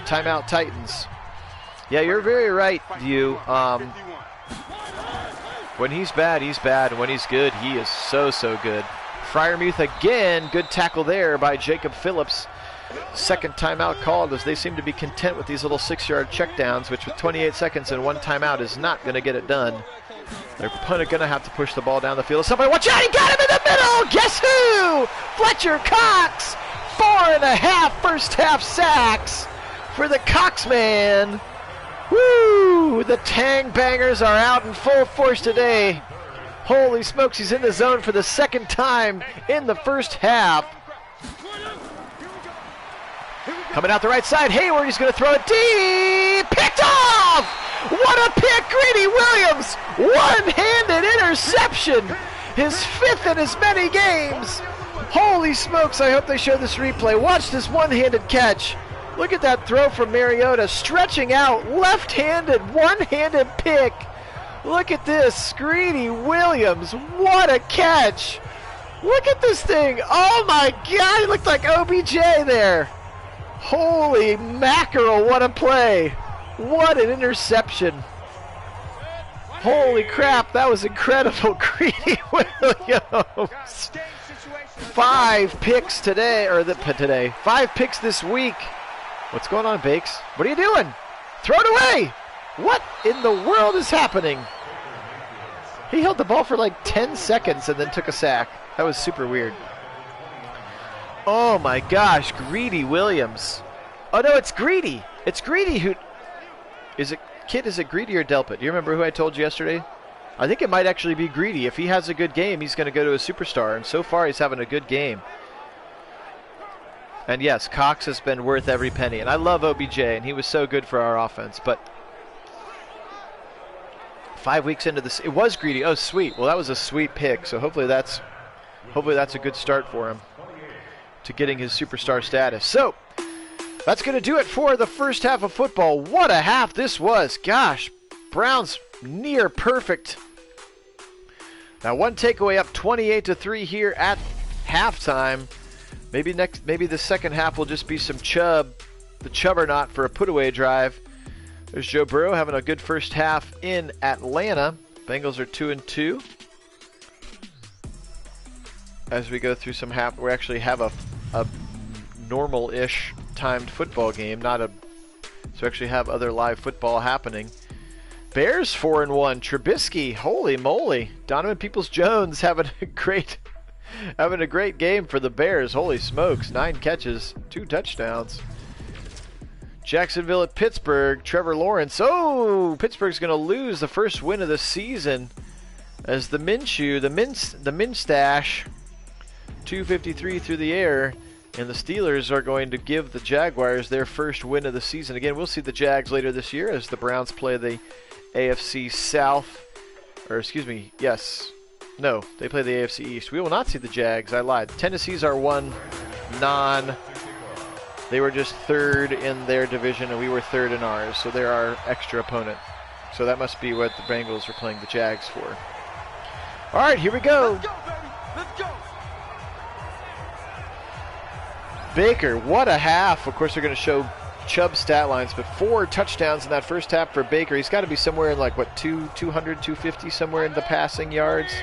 Timeout, Titans. Yeah, you're very right, you. When he's bad, he's bad. And when he's good, he is so good. Freiermuth again. Good tackle there by Jacob Phillips. 2nd timeout called as they seem to be content with these little 6-yard checkdowns, which with 28 seconds and 1 timeout is not going to get it done. They're going to have to push the ball down the field. Somebody watch out, he got him in the middle! Guess who? Fletcher Cox! 4.5 first half sacks for the Cox man. Woo! The Tang Bangers are out in full force today. Holy smokes, he's in the zone for the 2nd time in the first half. Coming out the right side, Hayward, he's going to throw it deep. Picked off! What a pick, Greedy Williams! One-handed interception! His 5th in as many games! Holy smokes, I hope they show this replay. Watch this one-handed catch. Look at that throw from Mariota, stretching out, left-handed, one-handed pick. Look at this, Greedy Williams, what a catch! Look at this thing, oh my God, he looked like OBJ there. Holy mackerel, what a play. What an interception. Holy crap, that was incredible. Greedy Williams. 5 picks today, 5 picks this week. What's going on, Bakes? What are you doing? Throw it away. What in the world is happening? He held the ball for like 10 seconds and then took a sack. That was super weird. Oh my gosh, Greedy Williams. Oh no, it's Greedy. It's Greedy who... Is it Greedy or Delpit? Do you remember who I told you yesterday? I think it might actually be Greedy. If he has a good game, he's going to go to a superstar. And so far, he's having a good game. And yes, Cox has been worth every penny. And I love OBJ, and he was so good for our offense. But 5 weeks into this, it was Greedy. Oh, sweet. Well, that was a sweet pick. So hopefully that's a good start for him to getting his superstar status. So that's going to do it for the first half of football. What a half this was. Gosh, Browns near perfect. Now one takeaway, up 28-3 here at halftime. Maybe the second half will just be some Chubb, the Chubbernaut for a put-away drive. There's Joe Burrow having a good first half in Atlanta. Bengals are 2-2. As we go through some half, we actually have a normal-ish timed football game, so we actually have other live football happening. Bears 4-1. Trubisky, holy moly! Donovan Peoples-Jones having a great game for the Bears. Holy smokes! 9 catches, 2 touchdowns. Jacksonville at Pittsburgh. Trevor Lawrence. Oh, Pittsburgh's going to lose the first win of the season as the Minshew, the Minstash, 253 through the air. And the Steelers are going to give the Jaguars their first win of the season. Again, we'll see the Jags later this year as the Browns play the AFC South. Or, excuse me, yes. No, they play the AFC East. We will not see the Jags. I lied. Tennessee's our one They were just third in their division, and we were third in ours. So they're our extra opponent. So that must be what the Bengals are playing the Jags for. All right, here we go. Let's go, baby. Let's go. Baker, what a half. Of course, they're going to show Chubb's stat lines, but 4 touchdowns in that first half for Baker. He's got to be somewhere in like, what, 200, 250, somewhere in the passing yards.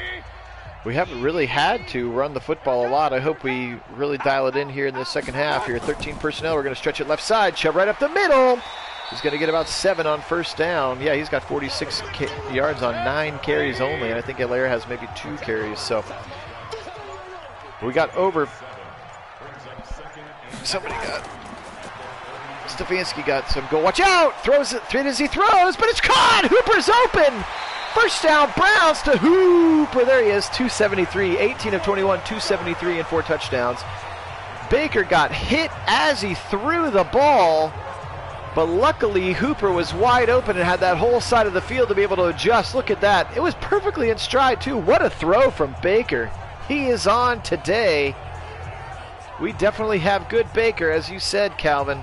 We haven't really had to run the football a lot. I hope we really dial it in here in the second half. Here, 13 personnel. We're going to stretch it left side. Chubb right up the middle. He's going to get about 7 on first down. Yeah, he's got 46 yards on 9 carries only, and I think Allaire has maybe 2 carries. So we got over... Stefanski got some goal. Watch out! Throws it. 3 as he throws, but it's caught! Hooper's open! First down, Browns to Hooper. There he is, 273. 18 of 21, 273 and 4 touchdowns. Baker got hit as he threw the ball, but luckily Hooper was wide open and had that whole side of the field to be able to adjust. Look at that. It was perfectly in stride, too. What a throw from Baker. He is on today. We definitely have good Baker, as you said, Calvin.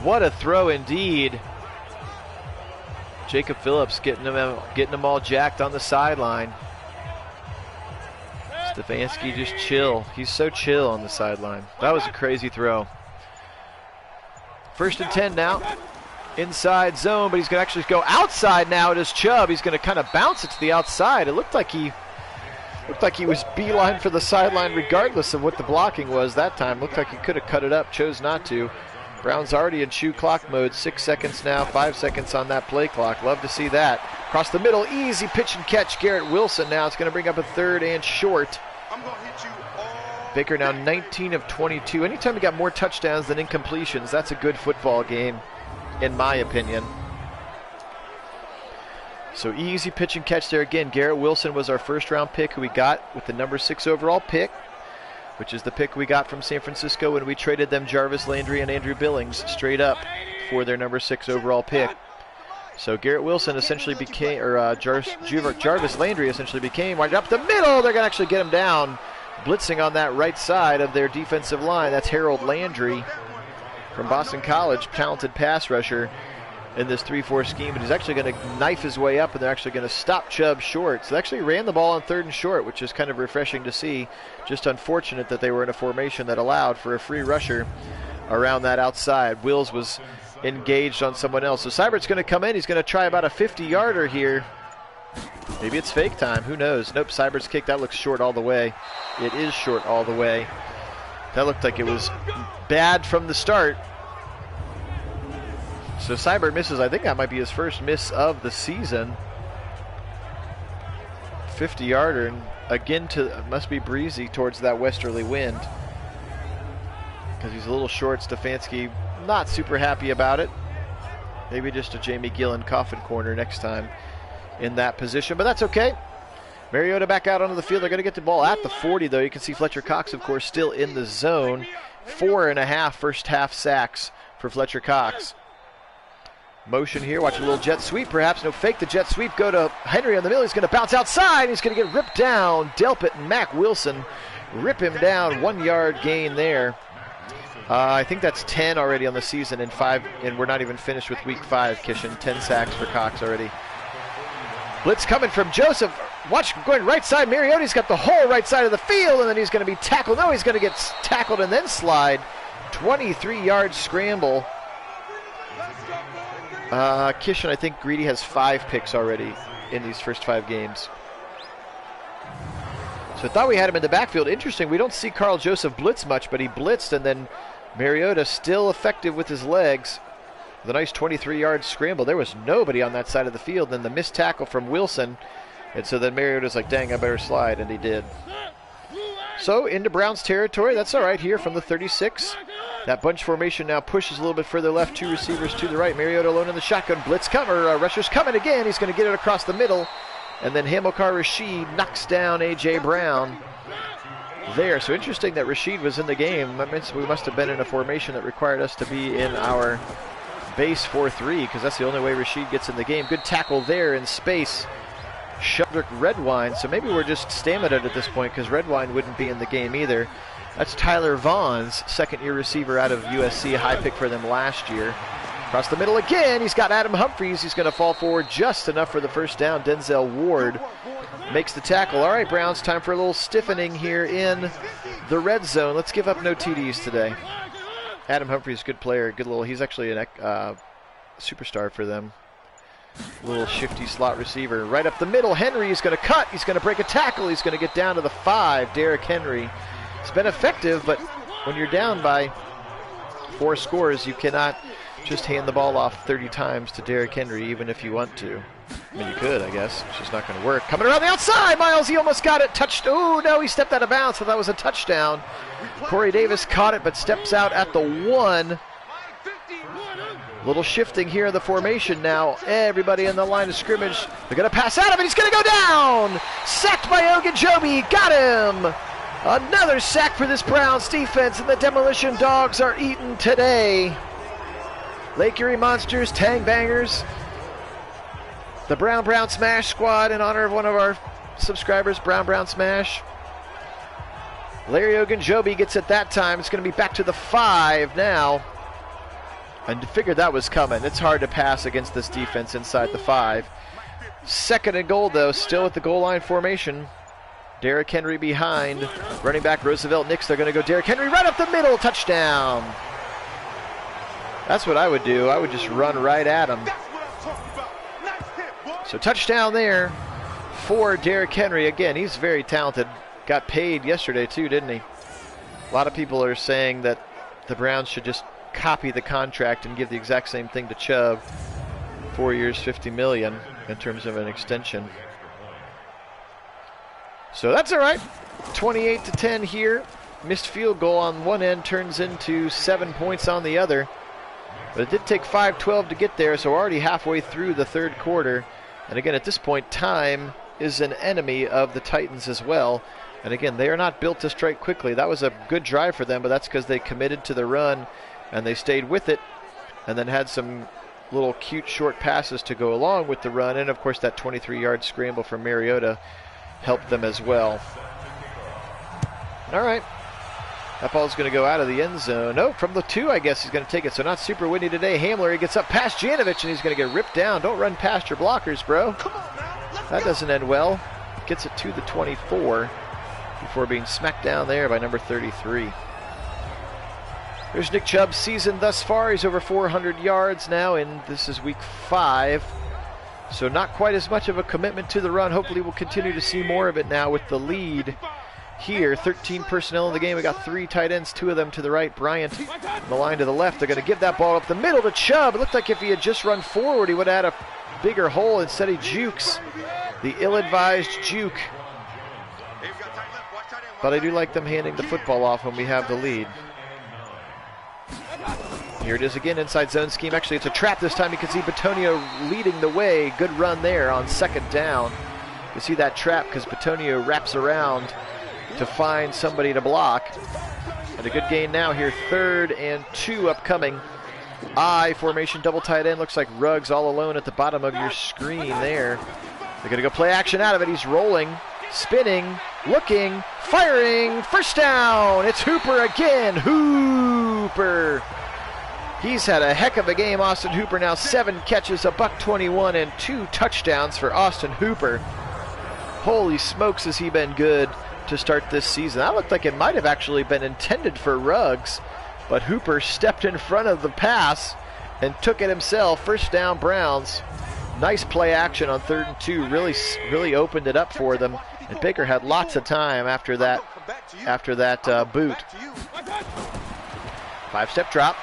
What a throw indeed. Jacob Phillips getting them all jacked on the sideline. Stefanski just chill. He's so chill on the sideline. That was a crazy throw. 1st and 10 now. Inside zone, but he's going to actually go outside now. It is Chubb. He's going to kind of bounce it to the outside. It looked like he was beeline for the sideline regardless of what the blocking was that time. Looked like he could have cut it up, chose not to. Brown's already in chew clock mode. 6 seconds now, 5 seconds on that play clock. Love to see that. Across the middle, easy pitch and catch. Garrett Wilson now. It's going to bring up a 3rd and short. I'm going to hit you all Baker now 19 of 22. Anytime you got more touchdowns than incompletions, that's a good football game, in my opinion. So easy pitch and catch there again. Garrett Wilson was our first-round pick who we got with the number 6 overall pick, which is the pick we got from San Francisco when we traded them Jarvis Landry and Andrew Billings straight up for their number 6 overall pick. So Garrett Wilson essentially became, or Jarvis Landry essentially became, right up the middle. They're going to actually get him down, blitzing on that right side of their defensive line. That's Harold Landry from Boston College, talented pass rusher in this 3-4 scheme, but he's actually going to knife his way up, and they're actually going to stop Chubb short. So they actually ran the ball on 3rd and short, which is kind of refreshing to see. Just unfortunate that they were in a formation that allowed for a free rusher around that outside. Wills was engaged on someone else. So Seibert's going to come in. He's going to try about a 50-yarder here. Maybe it's fake time. Who knows? Nope, Seibert's kick. That looks short all the way. It is short all the way. That looked like it was bad from the start. So Seibert misses. I think that might be his first miss of the season. 50-yarder, and again must be breezy towards that westerly wind because he's a little short. Stefanski not super happy about it. Maybe just a Jamie Gillen coffin corner next time in that position, but that's okay. Mariota back out onto the field. They're going to get the ball at the 40, though. You can see Fletcher Cox, of course, still in the zone. 4.5 first half sacks for Fletcher Cox. Motion here. Watch a little jet sweep, perhaps. No fake the jet sweep. Go to Henry on the middle. He's going to bounce outside. He's going to get ripped down. Delpit and Mac Wilson rip him down. 1 yard gain there. I think that's 10 already on the season, and we're not even finished with week 5, Kishin. 10 sacks for Cox already. Blitz coming from Joseph. Watch going right side. Mariota's got the whole right side of the field, and then he's going to be tackled. No, he's going to get tackled and then slide. 23-yard scramble. Kishin, I think Greedy has 5 picks already in these first 5 games. So I thought we had him in the backfield. Interesting, we don't see Carl Joseph blitz much, but he blitzed, and then Mariota still effective with his legs. The nice 23-yard scramble. There was nobody on that side of the field. Then the missed tackle from Wilson. And so then Mariota's like, dang, I better slide, and he did. So into Browns territory. That's all right here from the 36. That bunch formation now pushes a little bit further left. 2 receivers to the right. Mariota alone in the shotgun. Blitz rusher's coming again. He's going to get it across the middle. And then Hamilcar Rashid knocks down A.J. Brown there. So interesting that Rashid was in the game. That means we must have been in a formation that required us to be in our base 4-3, because that's the only way Rashid gets in the game. Good tackle there in space. Sheldrick Redwine. So maybe we're just stamina at this point, because Redwine wouldn't be in the game either. That's Tyler Vaughn's second-year receiver out of USC. High pick for them last year. Across the middle again. He's got Adam Humphries. He's going to fall forward just enough for the first down. Denzel Ward makes the tackle. All right, Browns, time for a little stiffening here in the red zone. Let's give up no TDs today. Adam Humphries, good player. Good little. He's actually a superstar for them. Little shifty slot receiver. Right up the middle. Henry is going to cut. He's going to break a tackle. He's going to get down to the 5. Derrick Henry. It's been effective, but when you're down by 4 scores, you cannot just hand the ball off 30 times to Derrick Henry, even if you want to. I mean, you could, I guess. It's just not going to work. Coming around the outside, Miles, he almost got it. Touched. Oh, no, he stepped out of bounds, so that was a touchdown. Corey Davis caught it, but steps out at the 1. Little shifting here in the formation now. Everybody in the line of scrimmage. They're going to pass out of it. He's going to go down. Sacked by Ogunjobi. Got him. Another sack for this Browns defense, and the Demolition Dogs are eaten today. Lake Erie Monsters, Tang Bangers, the Brown Smash squad in honor of one of our subscribers, Brown Smash. Larry Ogunjobi gets it that time. It's going to be back to the 5 now. And figured that was coming. It's hard to pass against this defense inside the 5. 2nd and goal, though, still at the goal line formation. Derrick Henry behind. Running back Roosevelt Nix. They're going to go Derrick Henry right up the middle. Touchdown. That's what I would do. I would just run right at him. So touchdown there for Derrick Henry. Again, he's very talented. Got paid yesterday too, didn't he? A lot of people are saying that the Browns should just copy the contract and give the exact same thing to Chubb. 4 years, $50 million in terms of an extension. So that's all right. 28-10 here. Missed field goal on one end turns into 7 points on the other. But it did take 5:12 to get there, so already halfway through the 3rd quarter. And again, at this point, time is an enemy of the Titans as well. And again, they are not built to strike quickly. That was a good drive for them, but that's because they committed to the run and they stayed with it and then had some little cute short passes to go along with the run. And of course, that 23-yard scramble from Mariota helped them as well. All right. That ball's going to go out of the end zone. Oh, from the 2, I guess he's going to take it. So not super windy today. Hamler, he gets up past Janovich, and he's going to get ripped down. Don't run past your blockers, bro. That doesn't end well. Gets it to the 24 before being smacked down there by number 33. There's Nick Chubb's season thus far. He's over 400 yards now, and this is week 5. So not quite as much of a commitment to the run. Hopefully we'll continue to see more of it now with the lead here. 13 personnel in the game. We got 3 tight ends, 2 of them to the right. Bryant on the line to the left. They're going to give that ball up the middle to Chubb. It looked like if he had just run forward, he would have had a bigger hole. Instead, he jukes. The ill-advised juke. But I do like them handing the football off when we have the lead. Here it is again, inside zone scheme. Actually, it's a trap this time. You can see Batonio leading the way. Good run there on second down. You see that trap because Batonio wraps around to find somebody to block. And a good gain now here. 3rd and 2 upcoming. I formation, double tight end. Looks like Ruggs all alone at the bottom of your screen there. They're going to go play action out of it. He's rolling, spinning, looking, firing. First down. It's Hooper again. Hooper. He's had a heck of a game, Austin Hooper. Now 7 catches, a $121, and 2 touchdowns for Austin Hooper. Holy smokes, has he been good to start this season. That looked like it might have actually been intended for Ruggs, but Hooper stepped in front of the pass and took it himself. First down, Browns. Nice play action on 3rd and 2. Really opened it up for them. And Baker had lots of time after that boot. 5-step drop.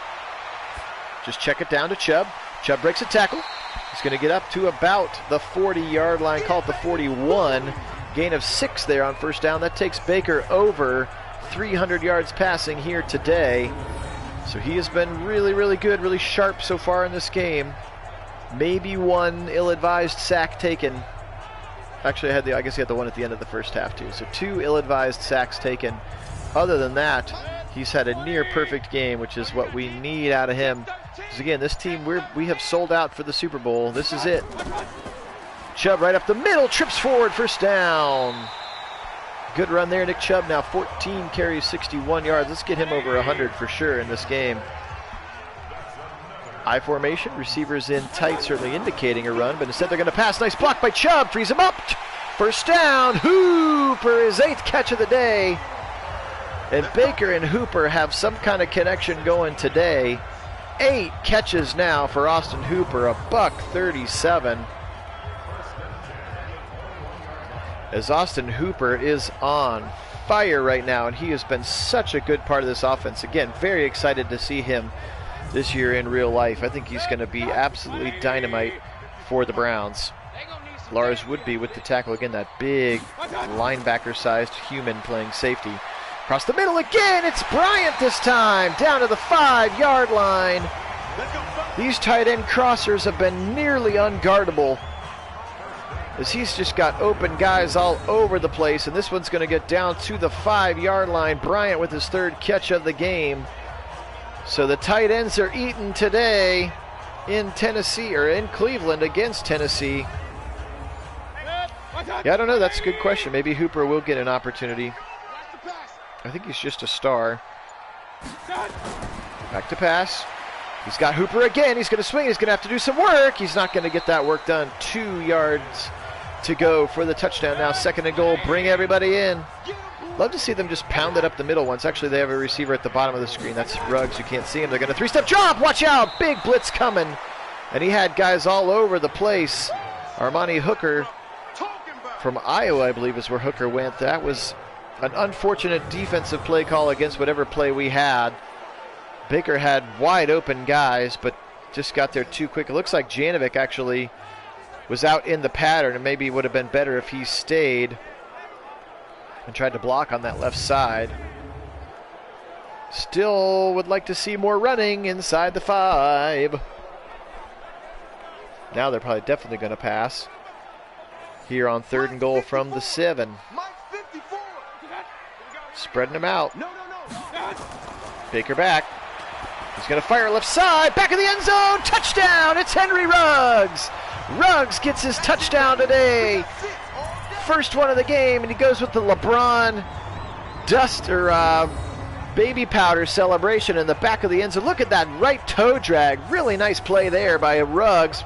Just check it down to Chubb. Chubb breaks a tackle. He's going to get up to about the 40-yard line, call it the 41. Gain of 6 there on first down. That takes Baker over 300 yards passing here today. So he has been really, really good, really sharp so far in this game. Maybe 1 ill-advised sack taken. Actually, I guess he had the one at the end of the first half too. So 2 ill-advised sacks taken. Other than that, he's had a near-perfect game, which is what we need out of him. Because again, this team, we have sold out for the Super Bowl. This is it. Chubb right up the middle, trips forward, first down. Good run there, Nick Chubb. Now 14 carries, 61 yards. Let's get him over 100 for sure in this game. I formation, receivers in tight, certainly indicating a run, but instead they're going to pass. Nice block by Chubb, frees him up. First down, Hooper, his 8th catch of the day. And Baker and Hooper have some kind of connection going today. 8 catches now for Austin Hooper, a $137. As Austin Hooper is on fire right now, and he has been such a good part of this offense. Again, very excited to see him this year in real life. I think he's going to be absolutely dynamite for the Browns. Lars Woodby with the tackle. Again, that big linebacker-sized human playing safety. Across the middle again, it's Bryant this time, down to the 5-yard line. These tight end crossers have been nearly unguardable, as he's just got open guys all over the place, and this one's going to get down to the 5-yard line. Bryant with his 3rd catch of the game. So the tight ends are eaten today in Tennessee, or in Cleveland against Tennessee. Yeah, I don't know. That's a good question. Maybe Hooper will get an opportunity. I think he's just a star. Back to pass. He's got Hooper again. He's going to swing. He's going to have to do some work. He's not going to get that work done. 2 yards to go for the touchdown. Now 2nd and goal. Bring everybody in. Love to see them just pound it up the middle once. Actually, they have a receiver at the bottom of the screen. That's Ruggs. You can't see him. They're going to 3-step drop. Watch out. Big blitz coming. And he had guys all over the place. Armani Hooker from Iowa, I believe, is where Hooker went. That was an unfortunate defensive play call against whatever play we had. Baker had wide open guys, but just got there too quick. It looks like Janovic actually was out in the pattern, and maybe it would have been better if he stayed and tried to block on that left side. Still would like to see more running inside the 5. Now they're probably definitely going to pass here on 3rd and goal from the 7. Spreading them out. Baker back. He's going to fire left side. Back of the end zone. Touchdown. It's Henry Ruggs. Ruggs gets his touchdown today. First one of the game, and he goes with the LeBron baby powder celebration in the back of the end zone. Look at that right toe drag. Really nice play there by Ruggs.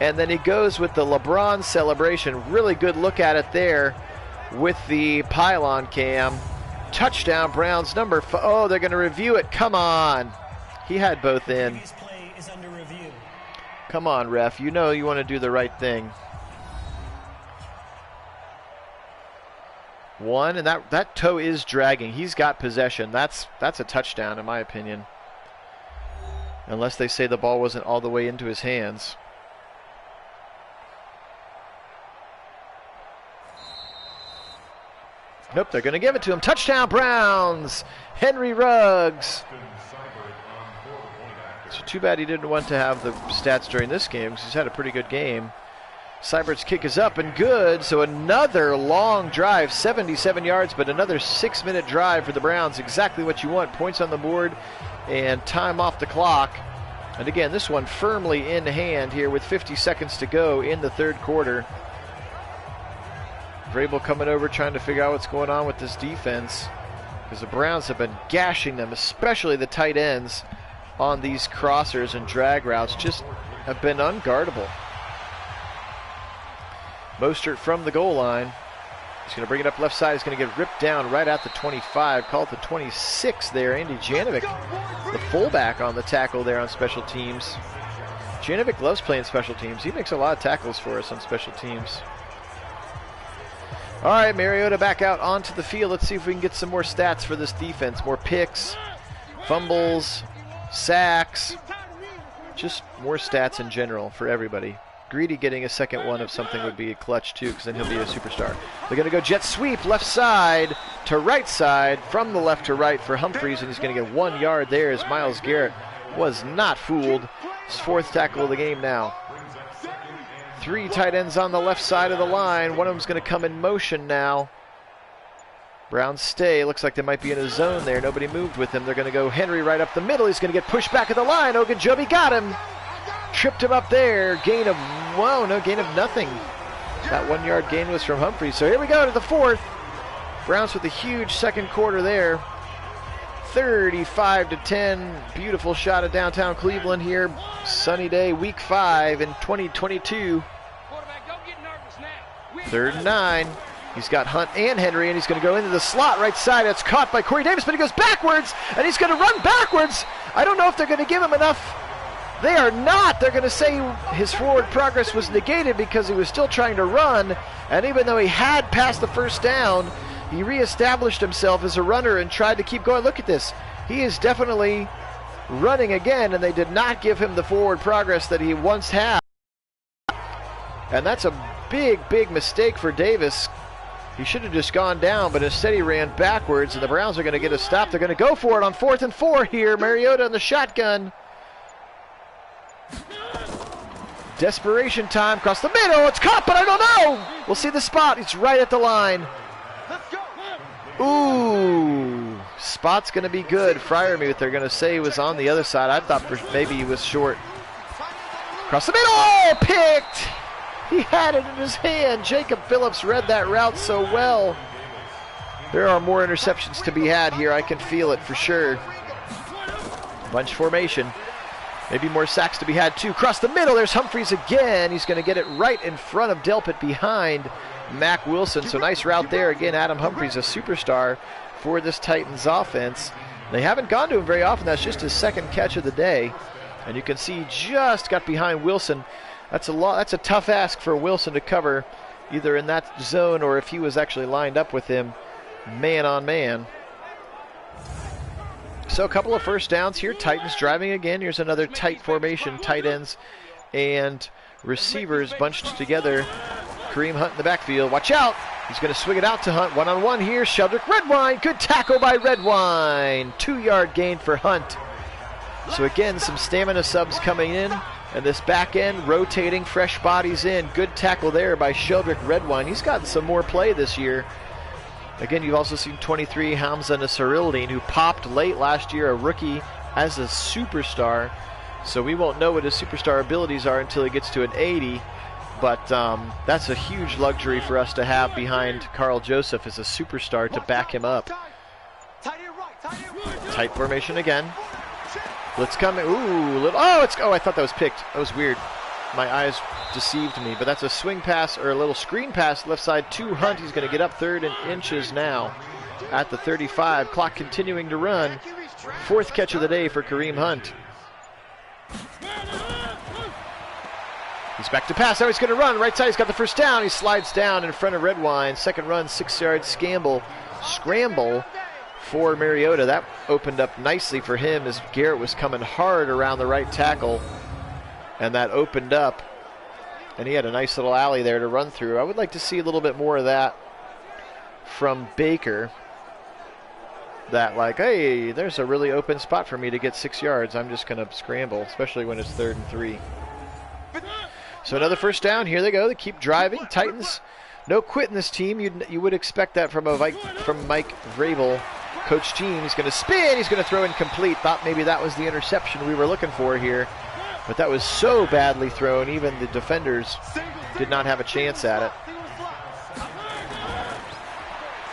And then he goes with the LeBron celebration. Really good look at it there with the pylon cam. Touchdown, Browns, number 5. Oh, they're going to review it. Come on. He had both in. Come on, ref. You know you want to do the right thing. One, and that toe is dragging. He's got possession. That's a touchdown in my opinion. Unless they say the ball wasn't all the way into his hands. Nope, they're going to give it to him. Touchdown, Browns! Henry Ruggs. So too bad he didn't want to have the stats during this game because he's had a pretty good game. Seibert's kick is up and good, so another long drive, 77 yards, but another 6-minute drive for the Browns. Exactly what you want. Points on the board and time off the clock. And again, this one firmly in hand here with 50 seconds to go in the third quarter. Vrabel coming over trying to figure out what's going on with this defense because the Browns have been gashing them, especially the tight ends on these crossers and drag routes. Just have been unguardable. Mostert from the goal line. He's going to bring it up left side. He's going to get ripped down right at the 25. Call it the 26 there. Andy Janovic, the fullback on the tackle there on special teams. Janovic loves playing special teams. He makes a lot of tackles for us on special teams. All right, Mariota back out onto the field. Let's see if we can get some more stats for this defense. More picks, fumbles, sacks. Just more stats in general for everybody. Greedy getting a second one of something would be a clutch too, because then he'll be a superstar. They're going to go jet sweep left side to right side, from the left to right for Humphreys, and he's going to get 1 yard there as Myles Garrett was not fooled. His fourth tackle of the game now. 3 tight ends on the left side of the line. One of them's going to come in motion now. Browns stay. Looks like they might be in a zone there. Nobody moved with him. They're going to go Henry right up the middle. He's going to get pushed back at the line. Ogunjobi got him. Tripped him up there. Gain of, whoa, no, gain of nothing. That 1 yard gain was from Humphreys. So here we go to the fourth. Browns with a huge second quarter there. 35-10. Beautiful shot of downtown Cleveland here. Sunny day, week 5 in 2022. 3rd and 9. He's got Hunt and Henry, and he's going to go into the slot right side. It's caught by Corey Davis, but he goes backwards, and he's going to run backwards. I don't know if they're going to give him enough. They are not. They're going to say his forward progress was negated because he was still trying to run, and even though he had passed the first down, he reestablished himself as a runner and tried to keep going. Look at this. He is definitely running again, and they did not give him the forward progress that he once had. And that's a big, big mistake for Davis. He should have just gone down, but instead he ran backwards, and the Browns are going to get a stop. They're going to go for it on 4th and 4 here. Mariota in the shotgun. Desperation time, across the middle. It's caught, but I don't know. We'll see the spot. It's right at the line. Ooh, spot's going to be good. Freiermuth, they're going to say he was on the other side. I thought maybe he was short. Across the middle, oh, picked. He had it in his hand. Jacob Phillips read that route so well. There are more interceptions to be had here. I can feel it for sure. Bunch formation. Maybe more sacks to be had too. Across the middle, there's Humphreys again. He's going to get it right in front of Delpit behind Mac Wilson. So nice route there. Again, Adam Humphreys, a superstar for this Titans offense. They haven't gone to him very often. That's just his second catch of the day. And you can see he just got behind Wilson. That's a tough ask for Wilson to cover, either in that zone or if he was actually lined up with him man on man. So a couple of first downs here. Titans driving again. Here's another tight formation. Tight ends and receivers bunched together. Kareem Hunt in the backfield. Watch out. He's going to swing it out to Hunt. One-on-one here. Sheldrick Redwine. Good tackle by Redwine. 2-yard gain for Hunt. So again, some stamina subs coming in. And this back end rotating, fresh bodies in. Good tackle there by Sheldrick Redwine. He's gotten some more play this year. Again, you've also seen 23 Hamza Nasarildeen, who popped late last year, a rookie as a superstar. So we won't know what his superstar abilities are until he gets to an 80. But that's a huge luxury for us to have behind Carl Joseph as a superstar to back him up. Tight formation again. Blitz coming. Ooh, oh, I thought that was picked. That was weird. My eyes deceived me, but that's a swing pass or a little screen pass left side to Hunt. He's going to get up 3rd and inches now at the 35. Clock continuing to run. 4th catch of the day for Kareem Hunt. He He's back to pass. Now he's going to run. Right side, he's got the first down. He slides down in front of Redwine. Second run, 6-yard scramble for Mariota. That opened up nicely for him as Garrett was coming hard around the right tackle. And that opened up. And he had a nice little alley there to run through. I would like to see a little bit more of that from Baker. That like, hey, there's a really open spot for me to get 6 yards. I'm just going to scramble, especially when it's 3rd and 3. So another first down. Here they go. They keep driving. Titans, no quit in this team. You would expect that from Mike Vrabel, coach team. He's going to spin. He's going to throw incomplete. Thought maybe that was the interception we were looking for here. But that was so badly thrown, even the defenders did not have a chance at it.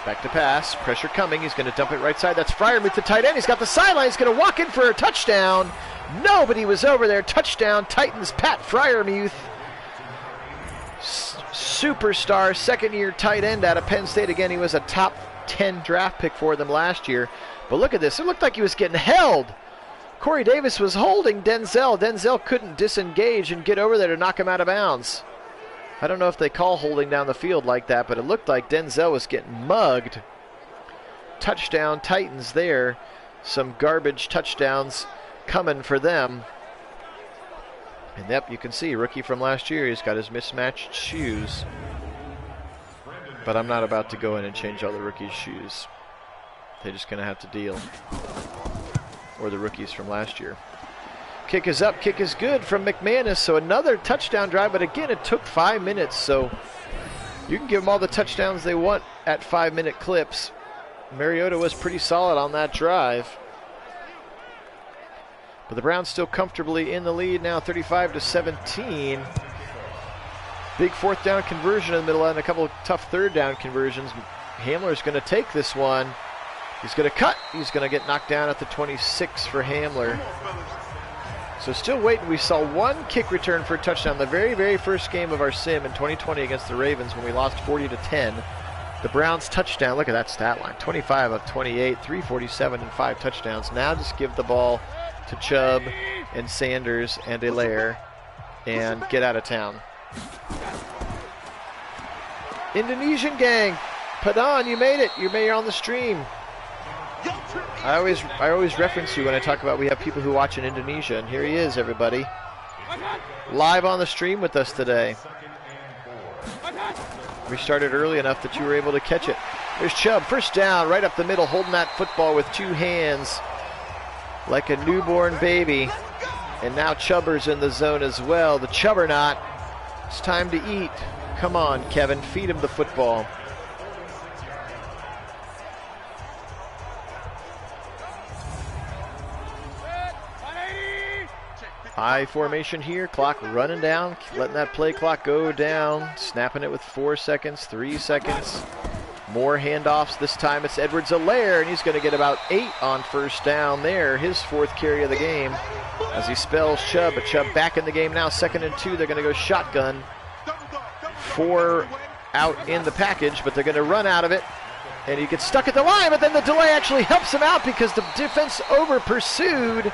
Back to pass. Pressure coming. He's going to dump it right side. That's Freiermuth, the tight end. He's got the sideline. He's going to walk in for a touchdown. Nobody was over there. Touchdown, Titans, Pat Freiermuth. Superstar, second-year tight end out of Penn State. Again, he was a top 10 draft pick for them last year. But look at this. It looked like he was getting held. Corey Davis was holding Denzel. Denzel couldn't disengage and get over there to knock him out of bounds. I don't know if they call holding down the field like that, but it looked like Denzel was getting mugged. Touchdown, Titans there. Some garbage touchdowns coming for them. And yep, you can see, rookie from last year, he's got his mismatched shoes. But I'm not about to go in and change all the rookies' shoes. They're just going to have to deal. Or the rookies from last year. Kick is up, kick is good from McManus. So another touchdown drive, but again, it took 5 minutes. So you can give them all the touchdowns they want at 5-minute clips. Mariota was pretty solid on that drive. But the Browns still comfortably in the lead now, 35-17. Big 4th down conversion in the middle and a couple of tough 3rd down conversions. Hamler's going to take this one. He's going to cut. He's going to get knocked down at the 26 for Hamler. So still waiting. We saw one kick return for a touchdown. The very, very first game of our sim in 2020 against the Ravens when we lost 40-10. The Browns touchdown. Look at that stat line. 25 of 28, 347 and 5 touchdowns. Now just give the ball to Chubb and Sanders and Allaire and get out of town. Indonesian gang. Padan, you made it. You're on the stream. I always reference you when I talk about we have people who watch in Indonesia, and here he is, everybody. Live on the stream with us today. We started early enough that you were able to catch it. There's Chubb, first down, right up the middle, holding that football with 2 hands like a newborn baby. And now Chubber's in the zone as well. The Chubbernaut. It's time to eat. Come on, Kevin, feed him the football. I formation here, clock running down, letting that play clock go down, snapping it with 4 seconds, 3 seconds. More handoffs. This time it's Edwards-Helaire, and he's going to get about 8 on first down there. His 4th carry of the game as he spells Chubb. But Chubb back in the game now, 2nd and 2. They're going to go shotgun. 4 out in the package, but they're going to run out of it. And he gets stuck at the line, but then the delay actually helps him out because the defense over-pursued.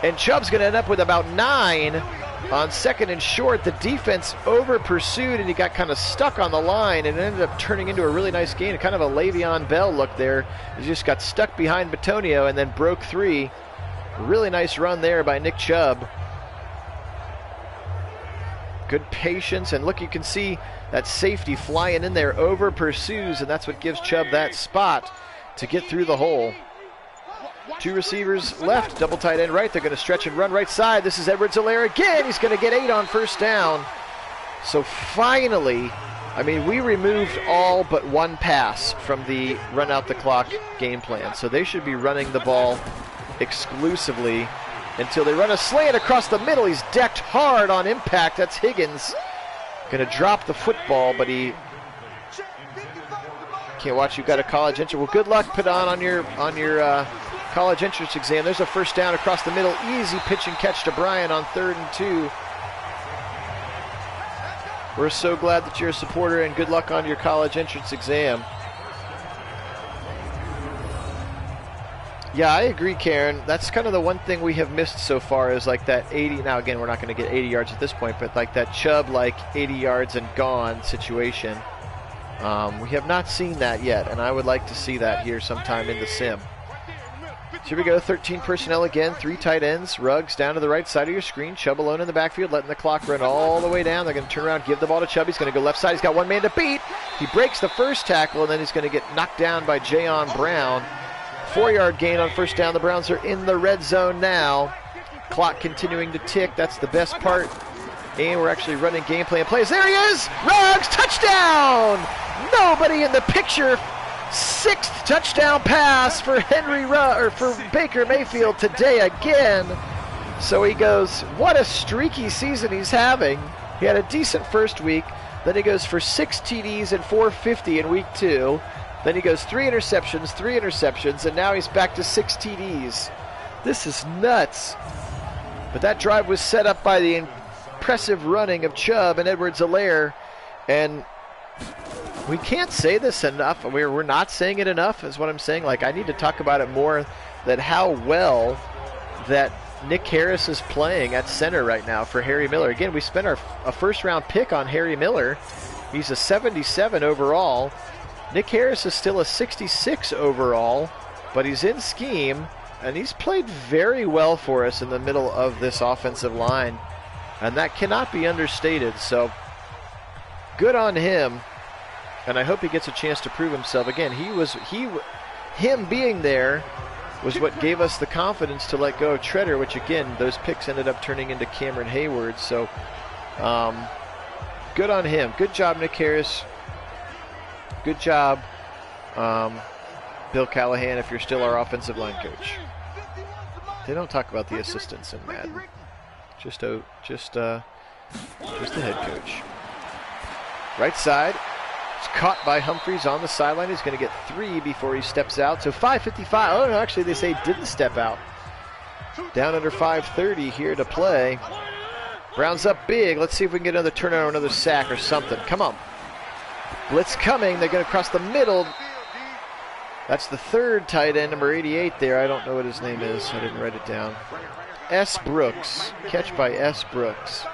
And Chubb's going to end up with about 9 on 2nd and short. The defense over-pursued, and he got kind of stuck on the line, and it ended up turning into a really nice gain, kind of a Le'Veon Bell look there. He just got stuck behind Bitonio and then broke 3. Really nice run there by Nick Chubb. Good patience, and look, you can see that safety flying in there, over-pursues, and that's what gives Chubb that spot to get through the hole. 2 receivers left, double tight end right. They're going to stretch and run right side. This is Edwards-Helaire again. He's going to get 8 on first down. So finally, I mean, we removed all but 1 pass from the run out the clock game plan. So they should be running the ball exclusively until they run a slant across the middle. He's decked hard on impact. That's Higgins. Going to drop the football, but he can't watch. You've got a college entrance. Well, good luck, Padan, on your college entrance exam. There's a first down across the middle. Easy pitch and catch to Brian on 3rd and 2. We're so glad that you're a supporter, and good luck on your college entrance exam. Yeah, I agree, Karen. That's kind of the one thing we have missed so far is like that 80. Now, again, we're not going to get 80 yards at this point, but like that Chubb, like 80 yards and gone situation. We have not seen that yet, and I would like to see that here sometime in the sim. So here we go, 13 personnel again, 3 tight ends. Ruggs down to the right side of your screen. Chubb alone in the backfield, letting the clock run all the way down. They're going to turn around, give the ball to Chubb. He's going to go left side. He's got one man to beat. He breaks the first tackle, and then he's going to get knocked down by Jayon Brown. 4-yard gain on first down. The Browns are in the red zone now. Clock continuing to tick. That's the best part. And we're actually running game plan plays. There he is! Ruggs, touchdown! Nobody in the picture. 6th touchdown pass for for Baker Mayfield today again. So he goes, what a streaky season he's having. He had a decent first week. Then he goes for 6 TDs and 450 in week 2. Then he goes 3 interceptions, and now he's back to 6 TDs. This is nuts. But that drive was set up by the impressive running of Chubb and Edwards-Helaire, and we can't say this enough. We're not saying it enough, is what I'm saying. Like, I need to talk about it more, that how well that Nick Harris is playing at center right now for Harry Miller. Again, we spent a first-round pick on Harry Miller. He's a 77 overall. Nick Harris is still a 66 overall, but he's in scheme, and he's played very well for us in the middle of this offensive line, and that cannot be understated. So good on him, and I hope he gets a chance to prove himself. Again, him being there was what gave us the confidence to let go of Treader, which again, those picks ended up turning into Cameron Hayward. So good on him. Good job, Nick Harris. Good job, Bill Callahan, if you're still our offensive line coach. They don't talk about the assistants in Madden. Just the head coach. Right side. It's caught by Humphries on the sideline. He's going to get 3 before he steps out. So 5:55. Oh, no, actually they say didn't step out. Down under 5:30 here to play. Browns up big. Let's see if we can get another turnover, another sack or something. Come on. Blitz coming. They're going to cross the middle. That's the 3rd tight end, number 88 there. I don't know what his name is. I didn't write it down. S. Brooks. Catch by S. Brooks.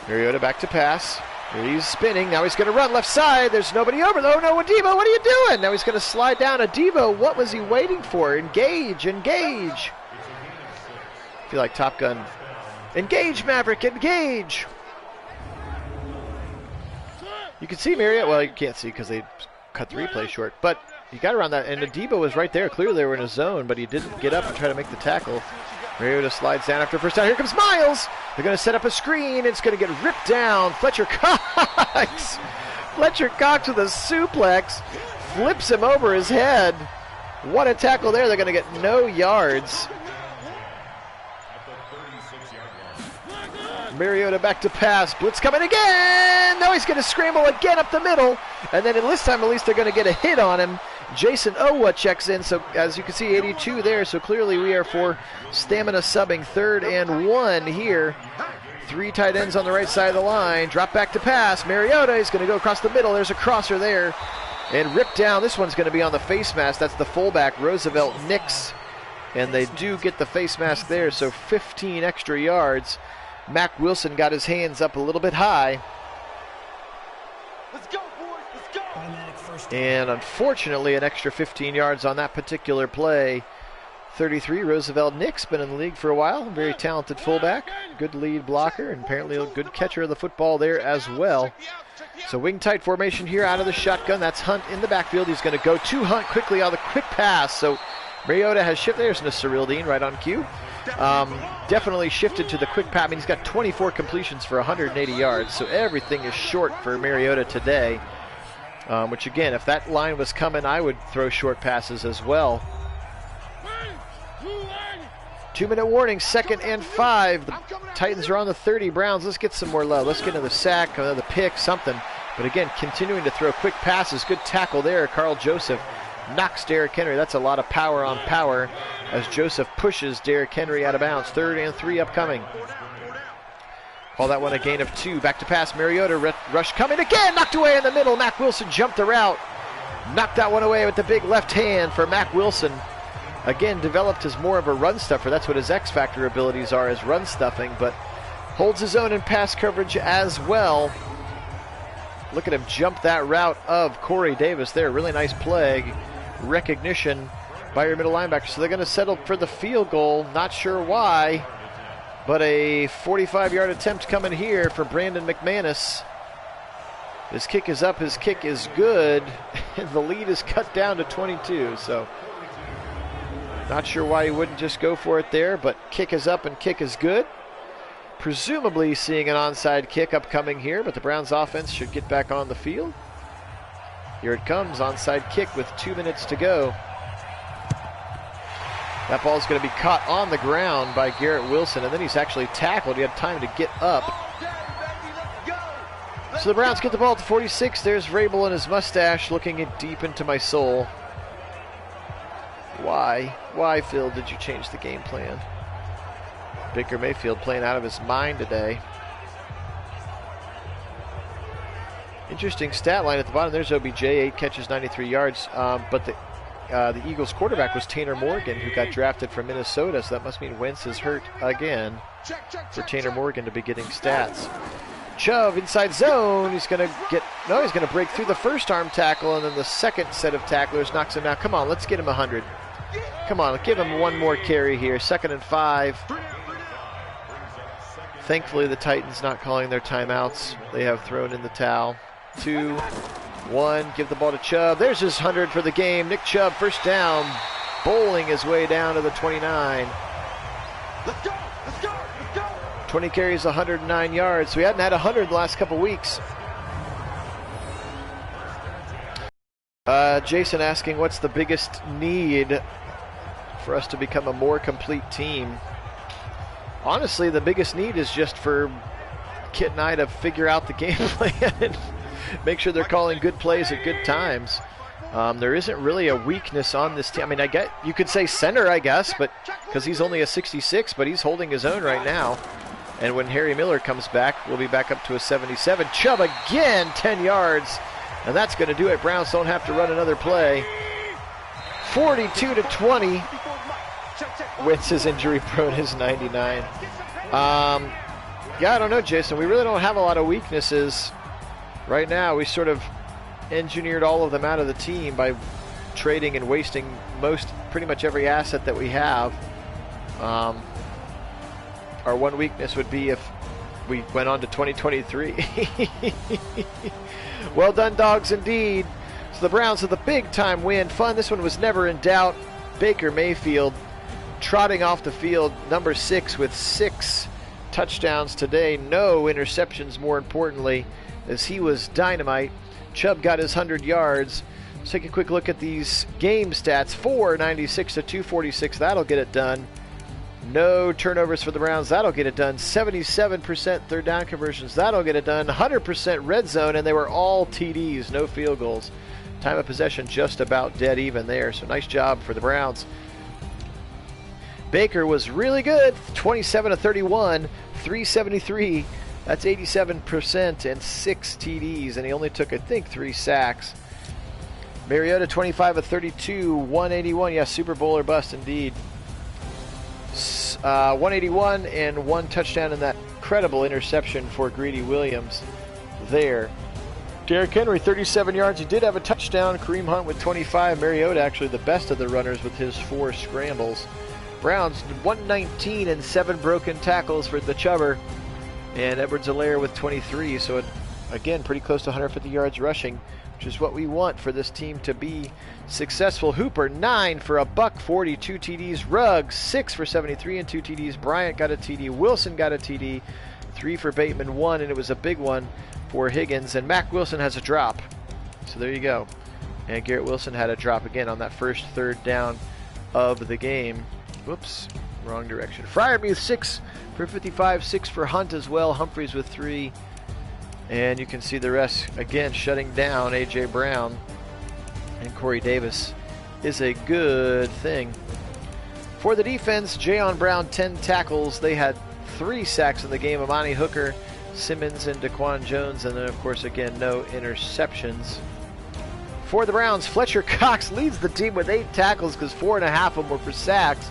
Mariota back to pass. He's spinning. Now he's going to run left side. There's nobody over. Oh, no, Adebo, what are you doing? Now he's going to slide down. Adebo, what was he waiting for? Engage, engage. I feel like Top Gun. Engage, Maverick, engage. You can see Mariota. Well, you can't see because they cut the replay short. But you got around that. And Adebo was right there. Clearly they were in a zone, but he didn't get up and try to make the tackle. Mariota slides down after first down. Here comes Miles. They're going to set up a screen. It's going to get ripped down. Fletcher Cox. Fletcher Cox with a suplex. Flips him over his head. What a tackle there. They're going to get no yards. Mariota back to pass. Blitz coming again. Now he's going to scramble again up the middle. And then this time at least they're going to get a hit on him. Jason Owa checks in. So as you can see, 82 there. So clearly we are for stamina subbing. 3rd and 1 here. 3 tight ends on the right side of the line. Drop back to pass. Mariota is going to go across the middle. There's a crosser there. And ripped down. This one's going to be on the face mask. That's the fullback, Roosevelt Nix. And they do get the face mask there. So 15 extra yards. Mack Wilson got his hands up a little bit high. Let's go, boys. Let's go. And unfortunately, an extra 15 yards on that particular play. 33, Roosevelt Nix, been in the league for a while. Very talented fullback, good lead blocker, and apparently a good catcher of the football there as well. So wing tight formation here out of the shotgun. That's Hunt in the backfield. He's going to go to Hunt quickly on the quick pass. So Mariota has shifted. There's Cyril Dean right on cue. Definitely shifted to the quick pass. I mean, he's got 24 completions for 180 yards, so everything is short for Mariota today. Which again, if that line was coming, I would throw short passes as well. 2-minute warning, 2nd and 5. The Titans are on the 30. Browns, let's get some more love. Let's get another sack, another pick, something. But again, continuing to throw quick passes. Good tackle there. Carl Joseph knocks Derrick Henry. That's a lot of power on power as Joseph pushes Derrick Henry out of bounds. 3rd and 3 upcoming. Call that one a gain of 2. Back to pass. Mariota rush coming again. Knocked away in the middle. Mack Wilson jumped the route. Knocked that one away with the big left hand for Mac Wilson. Again, developed as more of a run stuffer. That's what his X Factor abilities are, is run stuffing, but holds his own in pass coverage as well. Look at him jump that route of Corey Davis there. Really nice play. Recognition by your middle linebacker. So they're going to settle for the field goal. Not sure why, but a 45-yard attempt coming here for Brandon McManus. His kick is up. His kick is good. And the lead is cut down to 22. So not sure why he wouldn't just go for it there, but kick is up and kick is good. Presumably seeing an onside kick upcoming here, but the Browns offense should get back on the field. Here it comes, onside kick with 2 minutes to go. That ball is going to be caught on the ground by Garrett Wilson, and then he's actually tackled. He had time to get up. So the Browns get the ball at the 46. There's Vrabel and his mustache looking deep into my soul. Why, Phil, did you change the game plan? Baker Mayfield playing out of his mind today. Interesting stat line at the bottom. There's OBJ, 8 catches, 93 yards. But the Eagles quarterback was Tanner Morgan, who got drafted from Minnesota. So that must mean Wentz is hurt again for Tanner Morgan to be getting stats. Chubb inside zone. He's going to break through the first arm tackle, and then the second set of tacklers knocks him down. Come on, let's get him 100. Come on, give him one more carry here. 2nd and 5. Thankfully, the Titans not calling their timeouts. They have thrown in the towel. 2, 1, give the ball to Chubb. There's his 100 for the game. Nick Chubb, first down, bowling his way down to the 29. Let's go! 20 carries, 109 yards. We hadn't had 100 the last couple weeks. Jason asking, what's the biggest need for us to become a more complete team? Honestly, the biggest need is just for Kit and I to figure out the game plan and make sure they're calling good plays at good times. There isn't really a weakness on this team. I mean, you could say center, I guess, but because he's only a 66, but he's holding his own right now. And when Harry Miller comes back, we'll be back up to a 77. Chubb again, 10 yards, and that's going to do it. Browns don't have to run another play. 42-20. Wentz is injury prone, his 99. Yeah, I don't know, Jason. We really don't have a lot of weaknesses right now. We sort of engineered all of them out of the team by trading and wasting pretty much every asset that we have. Our one weakness would be if we went on to 2023. Well done, dogs, indeed. So the Browns with a big-time win. Fun. This one was never in doubt. Baker Mayfield trotting off the field, number 6 with 6 touchdowns today. No interceptions, more importantly, as he was dynamite. Chubb got his 100 yards. Let's take a quick look at these game stats. 496 to 246. That'll get it done. No turnovers for the Browns. That'll get it done. 77% third down conversions. That'll get it done. 100% red zone, and they were all TDs, no field goals. Time of possession just about dead even there. So nice job for the Browns. Baker was really good. 27 to 31, 373. That's 87% and 6 TDs, and he only took, I think, 3 sacks. Mariota, 25 of 32, 181. Yeah, Super Bowl or bust indeed. 181 and 1 touchdown in that incredible interception for Greedy Williams there. Derrick Henry, 37 yards. He did have a touchdown. Kareem Hunt with 25. Mariota actually the best of the runners with his 4 scrambles. Browns 119 and 7 broken tackles for the Chubber. And Edwards-Helaire with 23. So again, pretty close to 150 yards rushing, which is what we want for this team to be successful. Hooper, 9 for a buck, 42 TDs. Ruggs, 6 for 73 and 2 TDs. Bryant got a TD. Wilson got a TD. 3 for Bateman, 1, and it was a big one for Higgins. And Mac Wilson has a drop. So there you go. And Garrett Wilson had a drop again on that first third down of the game. Whoops, wrong direction. Freiermuth, 6 for 55, 6 for Hunt as well. Humphreys with 3. And you can see the rest, again, shutting down A.J. Brown. And Corey Davis is a good thing. For the defense, Jayon Brown, 10 tackles. They had 3 sacks in the game. Amani Hooker, Simmons, and Daquan Jones. And then, of course, again, no interceptions for the Browns, Fletcher Cox leads the team with 8 tackles because 4.5 of them were for sacks.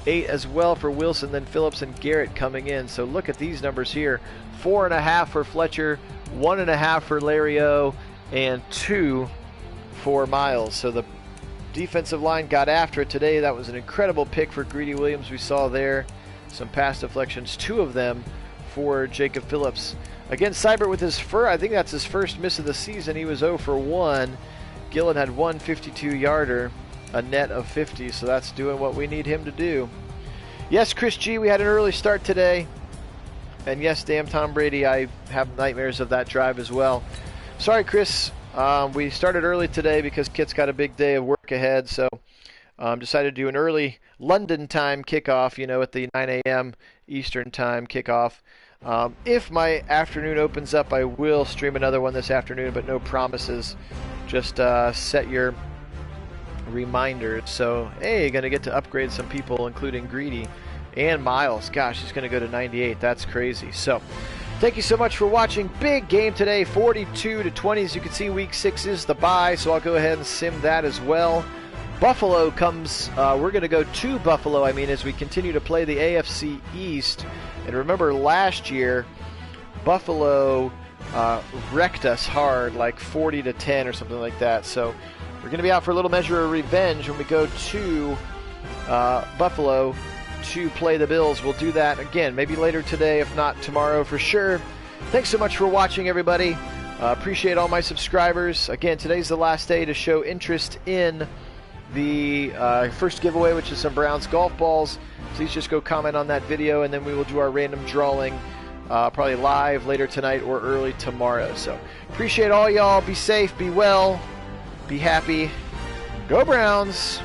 8 as well for Wilson, then Phillips and Garrett coming in. So look at these numbers here. 4.5 for Fletcher, 1.5 for Larry O, and 2 for Miles. So the defensive line got after it today. That was an incredible pick for Greedy Williams we saw there. Some pass deflections, 2 of them for Jacob Phillips. Again, Seibert with his I think that's his first miss of the season. He was 0 for 1. Gillen had one 52-yarder, a net of 50, so that's doing what we need him to do. Yes, Chris G, we had an early start today. And yes, damn Tom Brady, I have nightmares of that drive as well. Sorry, Chris. We started early today because Kit's got a big day of work ahead, so decided to do an early London time kickoff, at the 9 a.m. Eastern time kickoff. If my afternoon opens up, I will stream another one this afternoon, but no promises. Just set your reminders. So, hey, going to get to upgrade some people, including Greedy and Miles. Gosh, he's going to go to 98. That's crazy. So, thank you so much for watching. Big game today, 42-20. As you can see, Week 6 is the bye, so I'll go ahead and sim that as well. Buffalo comes, we're going to go to Buffalo, as we continue to play the AFC East. And remember, last year, Buffalo wrecked us hard, like 40-10 or something like that. So we're going to be out for a little measure of revenge when we go to Buffalo to play the Bills. We'll do that again, maybe later today, if not tomorrow for sure. Thanks so much for watching, everybody. Appreciate all my subscribers. Again, today's the last day to show interest in the first giveaway, which is some Browns golf balls. Please just go comment on that video, and then we will do our random drawing probably live later tonight or early tomorrow. So appreciate all y'all. Be safe, be well, be happy. Go Browns!